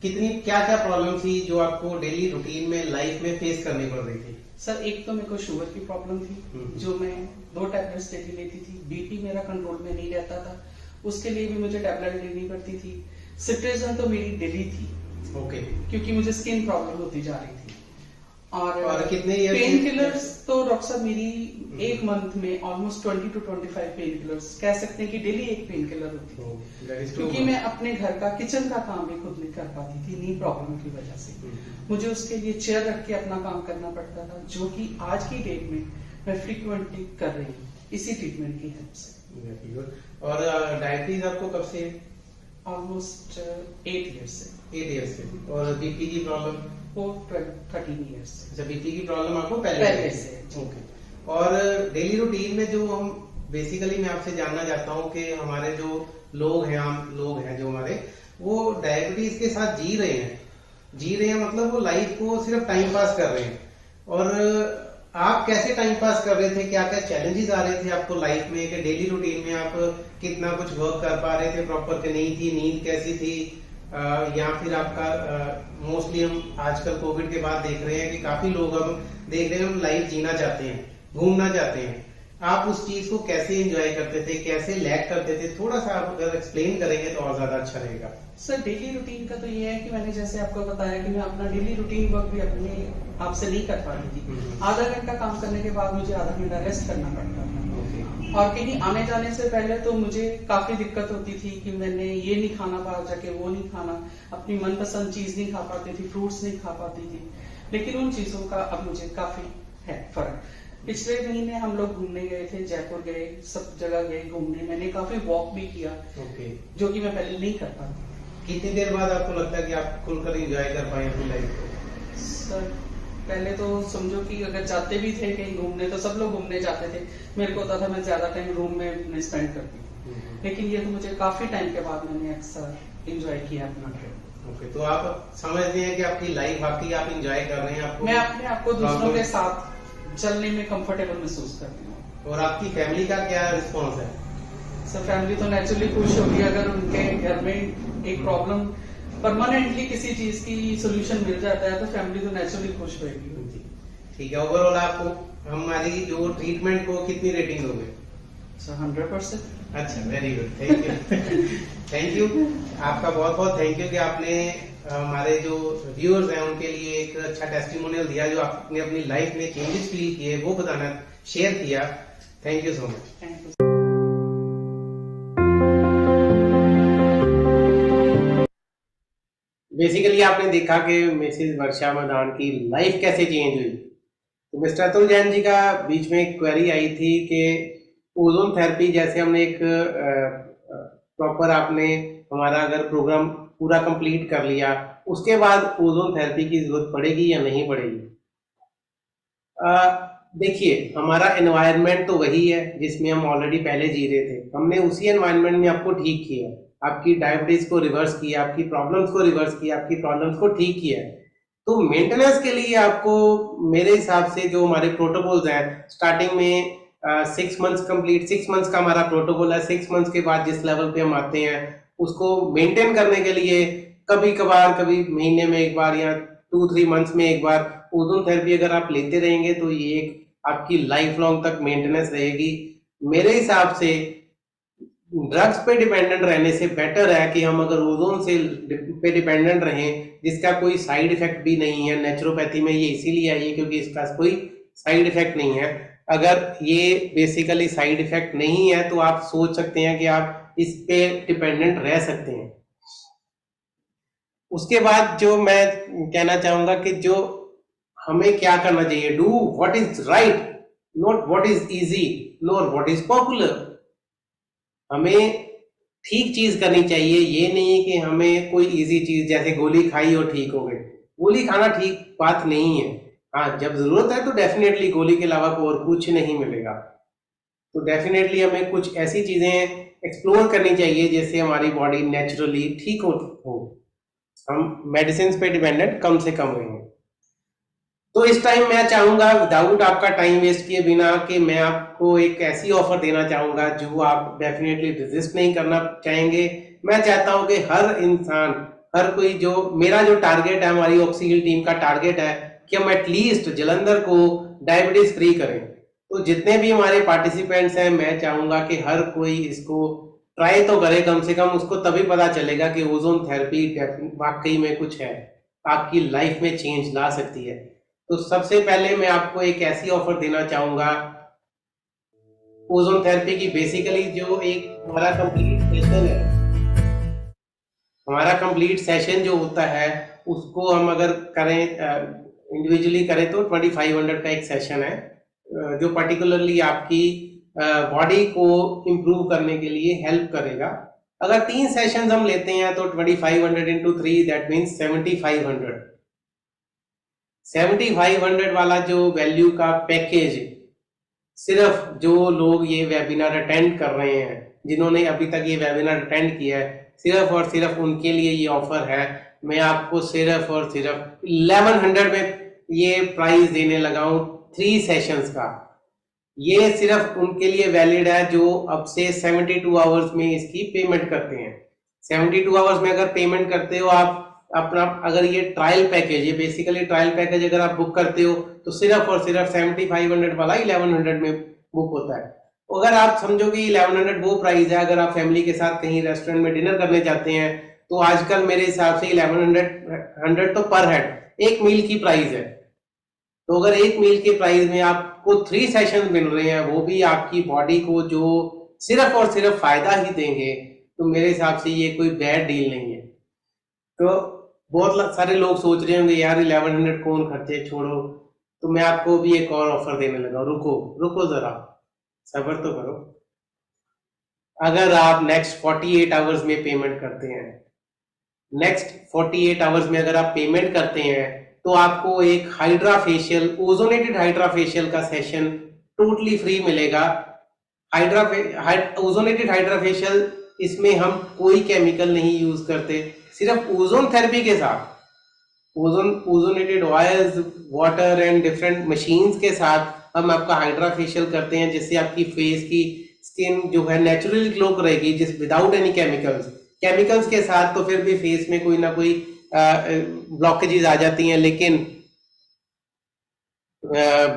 कितनी क्या क्या प्रॉब्लम थी जो आपको डेली रूटीन में लाइफ में फेस करनी पड़ रही थी। सर, एक तो मेरे को शुगर की प्रॉब्लम थी, जो मैं 2 टैबलेट्स डेली लेती थी। बीपी मेरा कंट्रोल में नहीं रहता था, उसके लिए भी मुझे टैबलेट लेनी पड़ती थी। सिट्रेजन तो मेरी डेली थी, ओके, क्योंकि मुझे स्किन प्रॉब्लम होती जा रही थी। और कितने years पेन के- किलर्स तो डॉक्टर साहब मेरी एक मंथ में ऑलमोस्ट 20 to 25 पेन किलर्स, कह सकते हैं कि डेली एक पेन किलर होती थी, That is too क्योंकि much. मैं अपने घर का किचन का काम भी खुद नहीं कर पाती थी नी प्रॉब्लम की वजह से। मुझे उसके लिए चेयर रख के अपना काम करना पड़ता था, जो कि आज की डेट में मैं फ्रीक्वेंटली कर रही हूँ इसी ट्रीटमेंट की हेल्प से। Very good. और डायबिटीज आपको कब से? ऑलमोस्ट 8 ईयर्स से। 8 years से। और बीपी की प्रॉब्लम? वो 13 ईयर्स से। अच्छा, बीपी की प्रॉब्लम आपको पहले पहले से। ओके। और डेली रूटीन में जो हम बेसिकली मैं आपसे जानना चाहता हूँ कि हमारे जो लोग हैं, आम लोग हैं जो हमारे, वो डायबिटीज के साथ जी रहे हैं मतलब वो लाइफ को सिर्फ टाइम पास कर रहे हैं। और आप कैसे टाइम पास कर रहे थे, क्या क्या चैलेंजेस आ रहे थे आपको लाइफ में, कि डेली रूटीन में आप कितना कुछ वर्क कर पा रहे थे प्रॉपर कि नहीं थी, नींद कैसी थी, या फिर आपका मोस्टली हम आजकल कोविड के बाद देख रहे हैं कि काफी लोग हम देख रहे हैं हम लाइफ जीना चाहते हैं, घूमना चाहते हैं। आप उस चीज को कैसे एंजॉय करते थे, कैसे लैक करते थे, थोड़ा सा आप अगर एक्सप्लेन करेंगे तो और ज्यादा अच्छा रहेगा। सर डेली रूटीन का तो ये है कि मैंने जैसे आपको बताया कि मैं अपना डेली रूटीन वर्क भी अपने आप से नहीं कर पाती थी। आधा घंटा काम करने के बाद मुझे आधा घंटा रेस्ट करना पड़ता था, और कहीं आने जाने से पहले तो मुझे काफी दिक्कत होती थी कि मैंने ये नहीं खाना, बाहर जाके वो नहीं खाना, अपनी मनपसंद चीज नहीं खा पाती थी, फ्रूट्स नहीं खा पाती थी। लेकिन उन चीजों का अब मुझे काफी है फर्क। पिछले महीने हम लोग घूमने गए थे, जयपुर गए, सब जगह गए घूमने, मैंने काफी वॉक भी किया, जो कि मैं पहले नहीं कर पाती। कितनी देर बाद आपको लगता है कि आप खुलकर एंजॉय कर पाए अपनी लाइफ को? सर पहले तो समझो कि अगर जाते भी थे कहीं घूमने तो सब लोग घूमने जाते थे, मेरे को होता था मैं ज्यादा टाइम रूम में स्पेंड करती थी। लेकिन ये तो मुझे काफी टाइम के बाद मैंने अक्सर एंजॉय किया अपना ट्रिप। ओके, तो आप समझते हैं कि आपकी लाइफ वाकई आप एंजॉय कर रहे हैं? आपको मैं अपने आप को दूसरों के साथ चलने में कंफर्टेबल महसूस करती हूँ। और आपकी फैमिली का क्या रिस्पॉन्स है? सर फैमिली तो नेचुरली खुश होगी अगर उनके घर में एक प्रॉब्लम परमानेंटली किसी चीज की सोल्यूशन मिल जाता है तो फैमिली तो नेचुरली खुश होगी। ठीक है, ओवरऑल आपको हमारी जो ट्रीटमेंट को कितनी रेटिंग दोगे? सर 100%। अच्छा, very good, thank you. Thank you, आपका बहुत बहुत थैंक यू कि आपने हमारे जो व्यूअर्स हैं उनके लिए एक अच्छा टेस्टिमोनियल दिया, जो आपने अपनी लाइफ में चेंजेस फील किए वो बताना, शेयर किया। Thank you so much. Thank you. Basically आपने देखा कि मिसेज वर्षा मदान की लाइफ कैसे चेंज हुई। तो मिस्टर अतुल जैन जी का बीच में एक क्वेरी आई थी कि ओजोन थेरेपी, जैसे हमने एक प्रॉपर आपने हमारा अगर प्रोग्राम पूरा कंप्लीट कर लिया, उसके बाद ओजोन थेरेपी की जरूरत पड़ेगी या नहीं पड़ेगी? देखिए, हमारा एनवायरनमेंट तो वही है जिसमें हम ऑलरेडी पहले जी रहे थे, हमने उसी एनवायरनमेंट में आपको ठीक किया, आपकी डायबिटीज को रिवर्स किया, आपकी प्रॉब्लम्स को रिवर्स किया, आपकी प्रॉब्लम्स को ठीक किया है। तो मेंटेनेंस के लिए आपको मेरे हिसाब से जो हमारे प्रोटोकॉल्स हैं, स्टार्टिंग में 6 मंथ्स कंप्लीट, 6 मंथ्स का हमारा प्रोटोकॉल है। 6 मंथ्स के बाद जिस लेवल पे हम आते हैं उसको मेंटेन करने के लिए कभी कभार, कभी महीने में एक बार या 2-3 मंथ्स में एक बार ओजोन थेरेपी अगर आप लेते रहेंगे तो ये एक आपकी लाइफ लॉन्ग तक मेंटेनेंस रहेगी। मेरे हिसाब से ड्रग्स पे डिपेंडेंट रहने से बेटर है कि हम अगर ओजोन से पे डिपेंडेंट रहें, जिसका कोई साइड इफेक्ट भी नहीं है। नेचुरोपैथी में ये इसीलिए आई है क्योंकि इसका कोई साइड इफेक्ट नहीं है। अगर ये बेसिकली साइड इफेक्ट नहीं है तो आप सोच सकते हैं कि आप इस पे डिपेंडेंट रह सकते हैं। उसके बाद जो मैं कहना चाहूंगा कि जो हमें क्या करना चाहिए, do what is right, not what is easy, not what is popular. हमें ठीक चीज करनी चाहिए, ये नहीं कि हमें कोई इजी चीज जैसे गोली खाई और ठीक हो गई। गोली खाना ठीक बात नहीं है। हाँ, जब जरूरत है तो डेफिनेटली गोली के अलावा कोई और कुछ नहीं मिलेगा। तो डेफिनेटली हमें कुछ ऐसी चीजें एक्सप्लोर करनी चाहिए जिससे हमारी बॉडी नेचुरली ठीक हो, हम मेडिसिन पे डिपेंडेंट कम से कम रहेंगे। तो इस टाइम मैं चाहूंगा विदाउट आपका टाइम वेस्ट किए बिना कि मैं आपको एक ऐसी ऑफर देना चाहूंगा जो आप डेफिनेटली रेजिस्ट नहीं करना चाहेंगे। मैं चाहता हूं कि हर इंसान, हर कोई, जो मेरा जो टारगेट है, हमारी ऑक्सीहिल टीम का टारगेट है कि हम एटलीस्ट जलंधर को डायबिटीज फ्री करें। तो जितने भी हमारे पार्टिसिपेंट्स हैं, मैं चाहूंगा कि हर कोई इसको ट्राई तो करे कम से कम। उसको तभी पता चलेगा कि ओजोन थेरेपी वाकई में कुछ है, आपकी लाइफ में चेंज ला सकती है। तो सबसे पहले मैं आपको एक ऐसी ऑफर देना चाहूंगा ओजोन थेरेपी की। बेसिकली जो एक हमारा कंप्लीट सेशन है, हमारा कंप्लीट सेशन जो होता है उसको हम अगर करें इंडिविजुअली करें तो 2500 का एक सेशन है जो पर्टिकुलरली आपकी बॉडी को इम्प्रूव करने के लिए हेल्प करेगा। अगर 3 सेशंस हम लेते हैं तो 2500 इंटू 3 दैट मीन्स 7500। 7500 वाला जो वैल्यू का पैकेज सिर्फ जो लोग ये वेबिनार अटेंड कर रहे हैं, जिन्होंने अभी तक ये वेबिनार अटेंड किया है, सिर्फ और सिर्फ उनके लिए ये ऑफर है। मैं आपको सिर्फ और सिर्फ 1100 में ये प्राइस देने लगा हूं 3 सेशंस का। ये सिर्फ उनके लिए वैलिड है जो अब से 72 आवर्स में इसकी पेमेंट करते हैं। 72 आवर्स में अगर पेमेंट करते हो आप अपना, अगर ये ट्रायल पैकेज, ये बेसिकली ट्रायल पैकेज अगर आप बुक करते हो तो सिर्फ और सिर्फ 7500 वाला 1100 में बुक होता है। अगर आप समझो कि 1100 वो प्राइस है, अगर आप फैमिली के साथ कहीं रेस्टोरेंट में डिनर करने जाते हैं तो आजकल मेरे हिसाब से 1100 तो पर हेड एक मील की प्राइस है। तो अगर एक मील के प्राइस में आपको 3 सेशन मिल रहे हैं, वो भी आपकी बॉडी को जो सिर्फ और सिर्फ फायदा ही देंगे, तो मेरे हिसाब से ये कोई बैड डील नहीं है। तो बहुत सारे लोग सोच रहे होंगे यार 1100 कौन खर्चे, छोड़ो। तो मैं आपको भी एक और ऑफर देने लगा। रुको जरा, सब्र तो करो। अगर आप नेक्स्ट 48 आवर्स में पेमेंट करते हैं, नेक्स्ट 48 आवर्स में अगर आप पेमेंट करते हैं तो आपको एक hydra facial, ozonated hydra facial का सेशन टोटली फ्री मिलेगा। ओजोनेटेड हाइड्रा फेशियल, इसमें हम कोई केमिकल नहीं यूज करते, सिर्फ ओजोन थेरेपी के साथ ozonated oils, water and different machines के साथ हम आपका हाइड्रा फेशियल करते हैं, जिससे आपकी फेस की स्किन जो है नेचुरली ग्लो करेगी, जिस विदाउट एनी केमिकल्स के साथ तो फिर भी फेस में कोई ना कोई ब्लॉकेजेस आ जाती हैं। लेकिन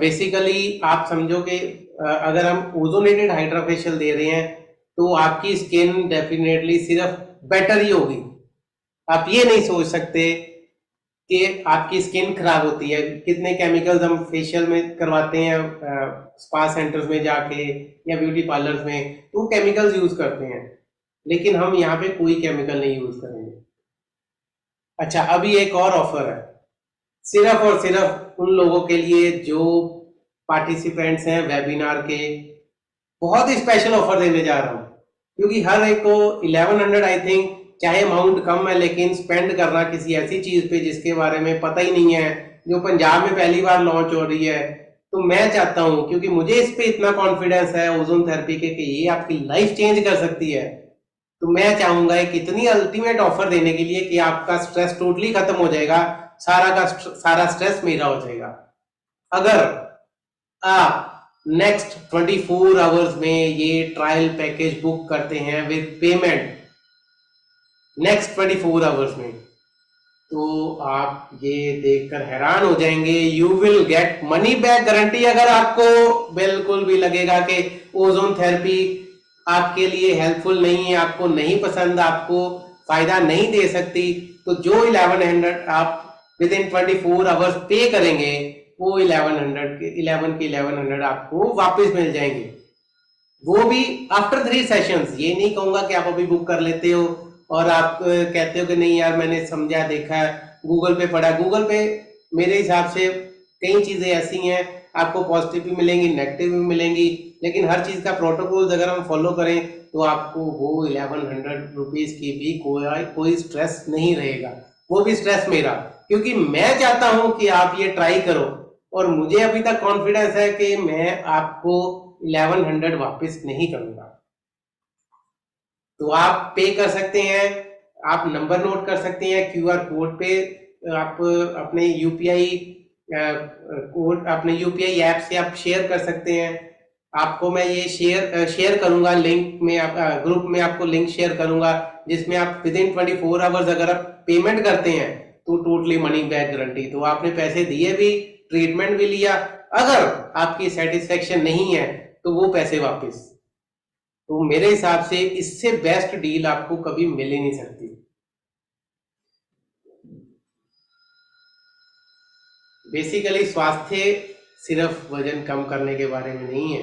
बेसिकली आप समझो कि अगर हम ओजोनेटेड हाइड्रा फेशियल दे रहे हैं तो आपकी स्किन डेफिनेटली सिर्फ बेटर ही होगी। आप ये नहीं सोच सकते कि आपकी स्किन खराब होती है। कितने केमिकल्स हम फेशियल में करवाते हैं स्पा सेंटर्स में जाके या ब्यूटी पार्लर्स में, तो केमिकल्स यूज करते हैं, लेकिन हम यहाँ पे कोई केमिकल नहीं यूज करेंगे। अच्छा, अभी एक और ऑफर है सिर्फ और सिर्फ उन लोगों के लिए जो पार्टिसिपेंट्स हैं वेबिनार के। बहुत ही स्पेशल ऑफर देने जा रहा हूँ, क्योंकि हर एक को 1100 आई थिंक, चाहे अमाउंट कम है, लेकिन स्पेंड करना किसी ऐसी चीज पे जिसके बारे में पता ही नहीं है, जो पंजाब में पहली बार लॉन्च हो रही है। तो मैं चाहता हूं, क्योंकि मुझे इस पे इतना कॉन्फिडेंस है ओजोन थेरेपी के कि ये आपकी लाइफ चेंज कर सकती है, तो मैं चाहूंगा एक इतनी अल्टीमेट ऑफर देने के लिए कि आपका स्ट्रेस टोटली खत्म हो जाएगा, सारा स्ट्रेस मेरा हो जाएगा। अगर आप नेक्स्ट 24 आवर्स में ये ट्रायल पैकेज बुक करते हैं विद पेमेंट नेक्स्ट 24 आवर्स में, तो आप ये देखकर हैरान हो जाएंगे, you will get money back guarantee. अगर आपको बिल्कुल भी लगेगा कि ओजोन थेरेपी आपके लिए हेल्पफुल नहीं है, आपको नहीं पसंद, आपको फायदा नहीं दे सकती, तो जो 1100 आप विद इन 24 आवर्स पे करेंगे, वो 1100 आपको वापस मिल जाएंगे, वो भी आफ्टर 3 सेशंस। ये नहीं कहूंगा कि आप अभी बुक कर लेते हो और आप कहते हो कि नहीं यार मैंने समझा, देखा है, गूगल पे पढ़ा। गूगल पे मेरे हिसाब से कई चीजें ऐसी हैं, आपको पॉजिटिव भी मिलेंगी, नेगेटिव भी मिलेंगी, लेकिन हर चीज का प्रोटोकॉल अगर हम फॉलो करें तो आपको वो 1100 रुपीज की भी कोई स्ट्रेस नहीं रहेगा। वो भी स्ट्रेस मेरा, क्योंकि मैं चाहता हूं कि आप ये ट्राई करो, और मुझे अभी तक कॉन्फिडेंस है कि मैं आपको 1100 वापस नहीं करूंगा। तो आप पे कर सकते हैं, आप नंबर नोट कर सकते हैं, QR कोड पे आप अपने UPI कोड, अपने UPI ऐप से आप शेयर कर सकते हैं। आपको मैं ये शेयर करूंगा लिंक में, ग्रुप में आपको लिंक शेयर करूंगा, जिसमें आप विद इन 24 आवर्स अगर आप पेमेंट करते हैं तो टोटली मनी बैक गारंटी। तो आपने पैसे दिए भी, ट्रीटमेंट भी लिया, अगर आपकी सेटिस्फेक्शन नहीं है तो वो पैसे वापस। तो मेरे हिसाब से इससे बेस्ट डील आपको कभी मिल ही नहीं सकती। बेसिकली स्वास्थ्य सिर्फ वजन कम करने के बारे में नहीं है।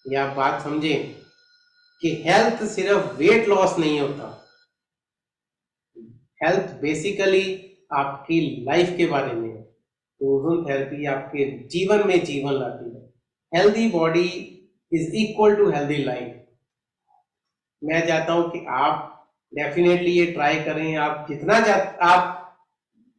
ये आप बात समझें कि हेल्थ सिर्फ वेट लॉस नहीं होता। हेल्थ बेसिकली आपकी लाइफ के बारे में है। तो ओजोन थेरेपी आपके जीवन में जीवन लाती है। Healthy body is equal to healthy life. मैं चाहता हूं कि आप डेफिनेटली ये ट्राई करें। आप जितना आप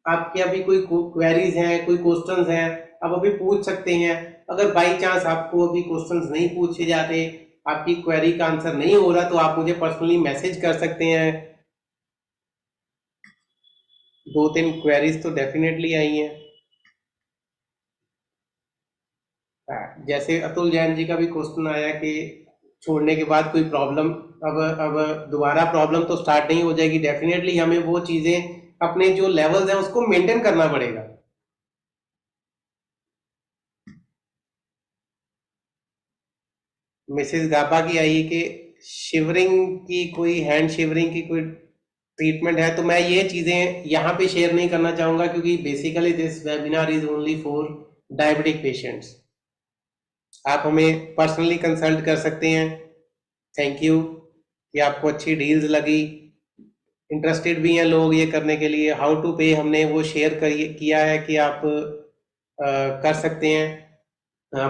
आपके अभी कोई क्वेरीज हैं, कोई क्वेश्चंस हैं, आप अभी पूछ सकते हैं। अगर बाई चांस आपको अभी क्वेश्चंस नहीं पूछे जाते, आपकी क्वेरी का आंसर नहीं हो रहा, तो आप मुझे पर्सनली मैसेज कर सकते हैं। 2-3 क्वेरीज तो डेफिनेटली आई हैं। जैसे अतुल जैन जी का भी क्वेश्चन आया कि छोड़ने के बाद कोई प्रॉब्लम, अब दोबारा प्रॉब्लम तो स्टार्ट नहीं हो जाएगी। डेफिनेटली हमें वो चीजें अपने जो लेवल्स हैं उसको मेंटेन करना पड़ेगा। मिसेस गाबा की आई कि शिवरिंग की कोई हैंड शिवरिंग की कोई ट्रीटमेंट है, तो मैं ये चीजें यहाँ पे शेयर नहीं करना चाहूंगा क्योंकि basically this webinar is only for diabetic patients. आप हमें पर्सनली कंसल्ट कर सकते हैं। थैंक यू कि आपको अच्छी डील्स लगी। इंटरेस्टेड भी हैं लोग ये करने के लिए। हाउ टू पे हमने वो शेयर किया है कि आप कर सकते हैं।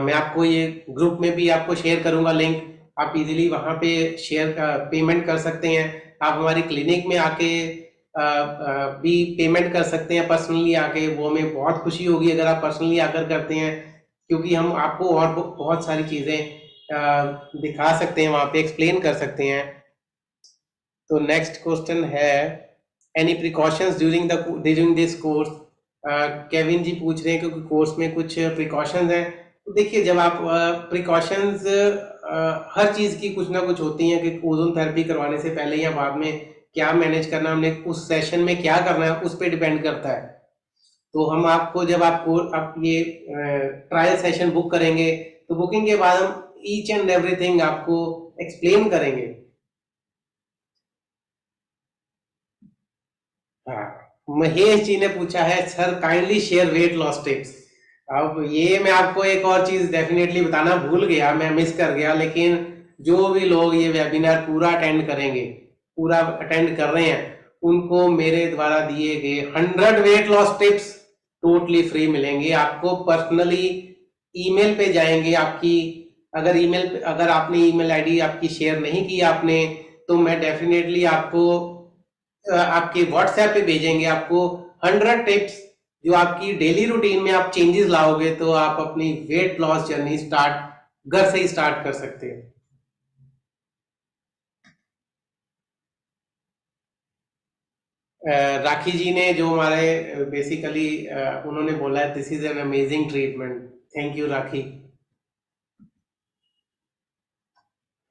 मैं आपको ये ग्रुप में भी आपको शेयर करूंगा लिंक। आप इजीली वहां पे शेयर पेमेंट कर सकते हैं। आप हमारी क्लिनिक में आके भी पेमेंट कर सकते हैं पर्सनली आके। वो हमें बहुत खुशी होगी अगर आप पर्सनली आकर करते हैं, क्योंकि हम आपको और बहुत सारी चीजें दिखा सकते हैं, वहां पे एक्सप्लेन कर सकते हैं। तो नेक्स्ट क्वेश्चन है, any precautions during this course. Kevin ji पूछ रहे हैं क्योंकि कोर्स में कुछ प्रिकॉशंस हैं। तो देखिए, जब आप प्रिकॉशंस हर चीज की कुछ ना कुछ होती हैं कि ओजोन थेरेपी करवाने से पहले या बाद में क्या मैनेज करना, हमने उस सेशन में क्या करना है, उस पर डिपेंड करता है। तो हम आपको जब आप ये ट्रायल सेशन बुक करेंगे तो बुकिंग के बाद हम ईच एंड एवरीथिंग आपको एक्सप्लेन करेंगे। हाँ, महेश जी ने पूछा है, sir kindly share weight loss tips. अब ये मैं आपको एक और चीज डेफिनेटली बताना भूल गया, मैं मिस कर गया। लेकिन जो भी लोग ये वेबिनार पूरा अटेंड करेंगे, पूरा अटेंड कर रहे हैं, उनको मेरे द्वारा दिए गए 100 weight loss tips totally free मिलेंगे। आपको पर्सनली ईमेल पे जाएंगे। आपकी अगर आपने ईमेल आईडी आपकी शेयर नहीं की आपने, तो मैं डेफिनेटली आपको आपके व्हाट्सएप पे भेजेंगे आपको 100 टिप्स, जो आपकी डेली रूटीन में आप चेंजेस लाओगे तो आप अपनी वेट लॉस जर्नी घर से ही स्टार्ट कर सकते हैं। राखी जी ने जो हमारे बेसिकली उन्होंने बोला है, this is an amazing treatment. Thank you Rakhi.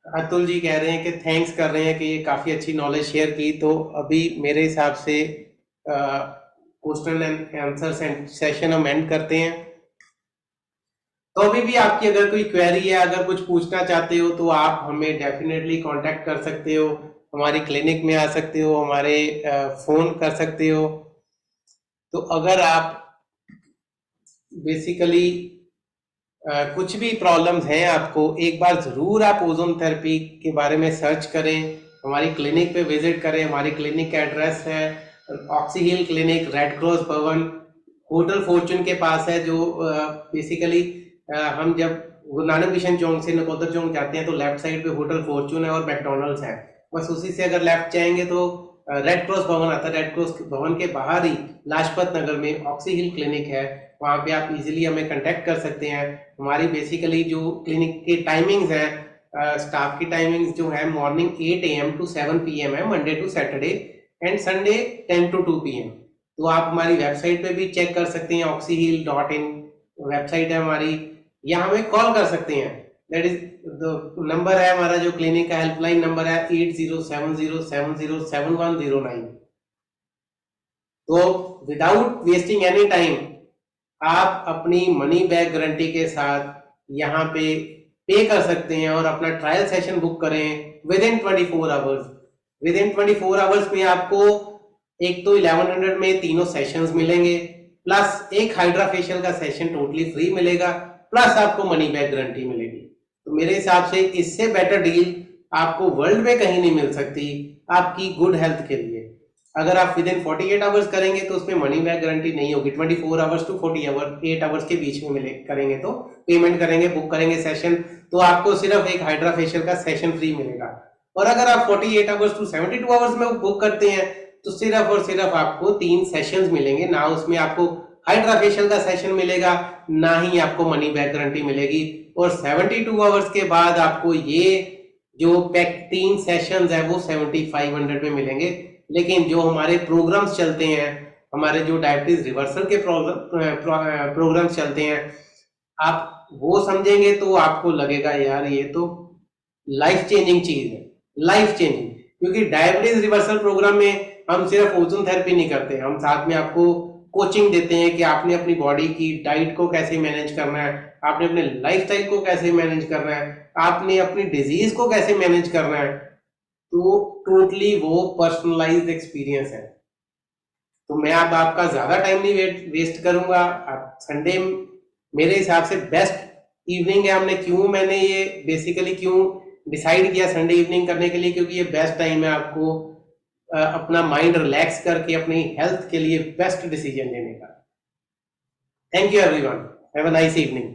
Atul ji कह रहे हैं कि थैंक्स कर रहे हैं कि ये काफी अच्छी नॉलेज शेयर की। तो अभी मेरे हिसाब से क्वेश्चन एंड आंसर सेशन हम एंड करते हैं। तो अभी भी आपकी अगर कोई क्वेरी है, अगर कुछ पूछना चाहते हो, तो आप हमें डेफिनेटली कांटेक्ट कर सकते हो। हमारी क्लिनिक में आ सकते हो, हमारे फोन कर सकते हो। तो अगर आप बेसिकली कुछ भी प्रॉब्लम्स हैं आपको, एक बार जरूर आप ओजोन थेरेपी के बारे में सर्च करें, हमारी क्लिनिक पे विजिट करें। हमारी क्लिनिक का एड्रेस है ऑक्सी हिल क्लिनिक, रेड क्रॉस भवन, होटल फॉर्चून के पास है। जो बेसिकली हम जब गुरु नानक मिशन चौक से नकोदर चौक जाते हैं तो लेफ्ट साइड पे होटल फॉर्चून है और मैकडोनल्ड्स है। बस उसी से अगर लेफ्ट जाएंगे तो रेड क्रॉस भवन आता है। रेड क्रॉस भवन के बाहर ही लाजपत नगर में ऑक्सी हिल क्लिनिक है। वहां पे आप इजीली हमें कांटेक्ट कर सकते हैं। हमारी बेसिकली जो क्लिनिक के टाइमिंग्स हैं, स्टाफ की टाइमिंग्स जो है मॉर्निंग 8 AM to 7 PM है, Monday to Saturday, and Sunday 10 to 2 PM। तो आप हमारी वेबसाइट पे भी चेक कर सकते हैं, oxyheal.in वेबसाइट है हमारी। या हमें कॉल कर सकते हैं, दैट इज द नंबर है हमारा जो क्लिनिक का हेल्पलाइन नंबर है 8070707109। तो विदाउट वेस्टिंग एनी टाइम आप अपनी मनी बैक गारंटी के साथ यहाँ पे कर सकते हैं और अपना ट्रायल सेशन बुक करें with in 24 hours. With in 24 hours में आपको एक तो 1100 में तीनों सेशंस मिलेंगे, प्लस एक हाइड्रा फेशियल का सेशन टोटली फ्री मिलेगा, प्लस आपको मनी बैक गारंटी मिलेगी। तो मेरे हिसाब से इससे बेटर डील आपको वर्ल्ड में कहीं नहीं मिल सकती आपकी गुड हेल्थ के लिए। अगर आप विद इन 48 आवर्स करेंगे तो उसमें मनी बैक गारंटी नहीं होगी, 24 आवर्स टू 48 आवर्स के बीच में मिले करेंगे तो पेमेंट करेंगे, बुक करेंगे सेशन, तो आपको सिर्फ एक हाइड्रा फेशियल का सेशन फ्री मिलेगा। और अगर आप 48 आवर्स टू 72 आवर्स में बुक करते हैं तो सिर्फ और सिर्फ आपको 3 सेशंस मिलेंगे, ना उसमें आपको हाइड्रा फेशियल का सेशन मिलेगा, ना ही आपको मनी बैक गारंटी मिलेगी। और 72 आवर्स के बाद आपको ये जो पैक 3 सेशंस है वो 7500 में मिलेंगे। लेकिन जो हमारे प्रोग्राम्स चलते हैं, हमारे जो डायबिटीज रिवर्सल के प्रोग्राम्स चलते हैं, आप वो समझेंगे तो आपको लगेगा यार ये तो लाइफ चेंजिंग चीज है, लाइफ चेंजिंग। क्योंकि डायबिटीज रिवर्सल प्रोग्राम में हम सिर्फ ओजोन थेरेपी नहीं करते, हम साथ में आपको कोचिंग देते हैं कि आपने अपनी बॉडी की डाइट को कैसे मैनेज करना है, आपने अपने लाइफस्टाइल को कैसे मैनेज करना है, आपने अपनी डिजीज को कैसे मैनेज करना है। तो टोटली वो पर्सनलाइज्ड एक्सपीरियंस है। तो मैं अब आपका ज्यादा टाइम नहीं वेस्ट करूंगा। आप संडे मेरे हिसाब से बेस्ट इवनिंग है। मैंने ये बेसिकली क्यों डिसाइड किया संडे इवनिंग करने के लिए, क्योंकि ये बेस्ट टाइम है आपको अपना माइंड रिलैक्स करके अपनी हेल्थ के लिए बेस्ट डिसीजन लेने का। Thank you everyone, have a nice evening.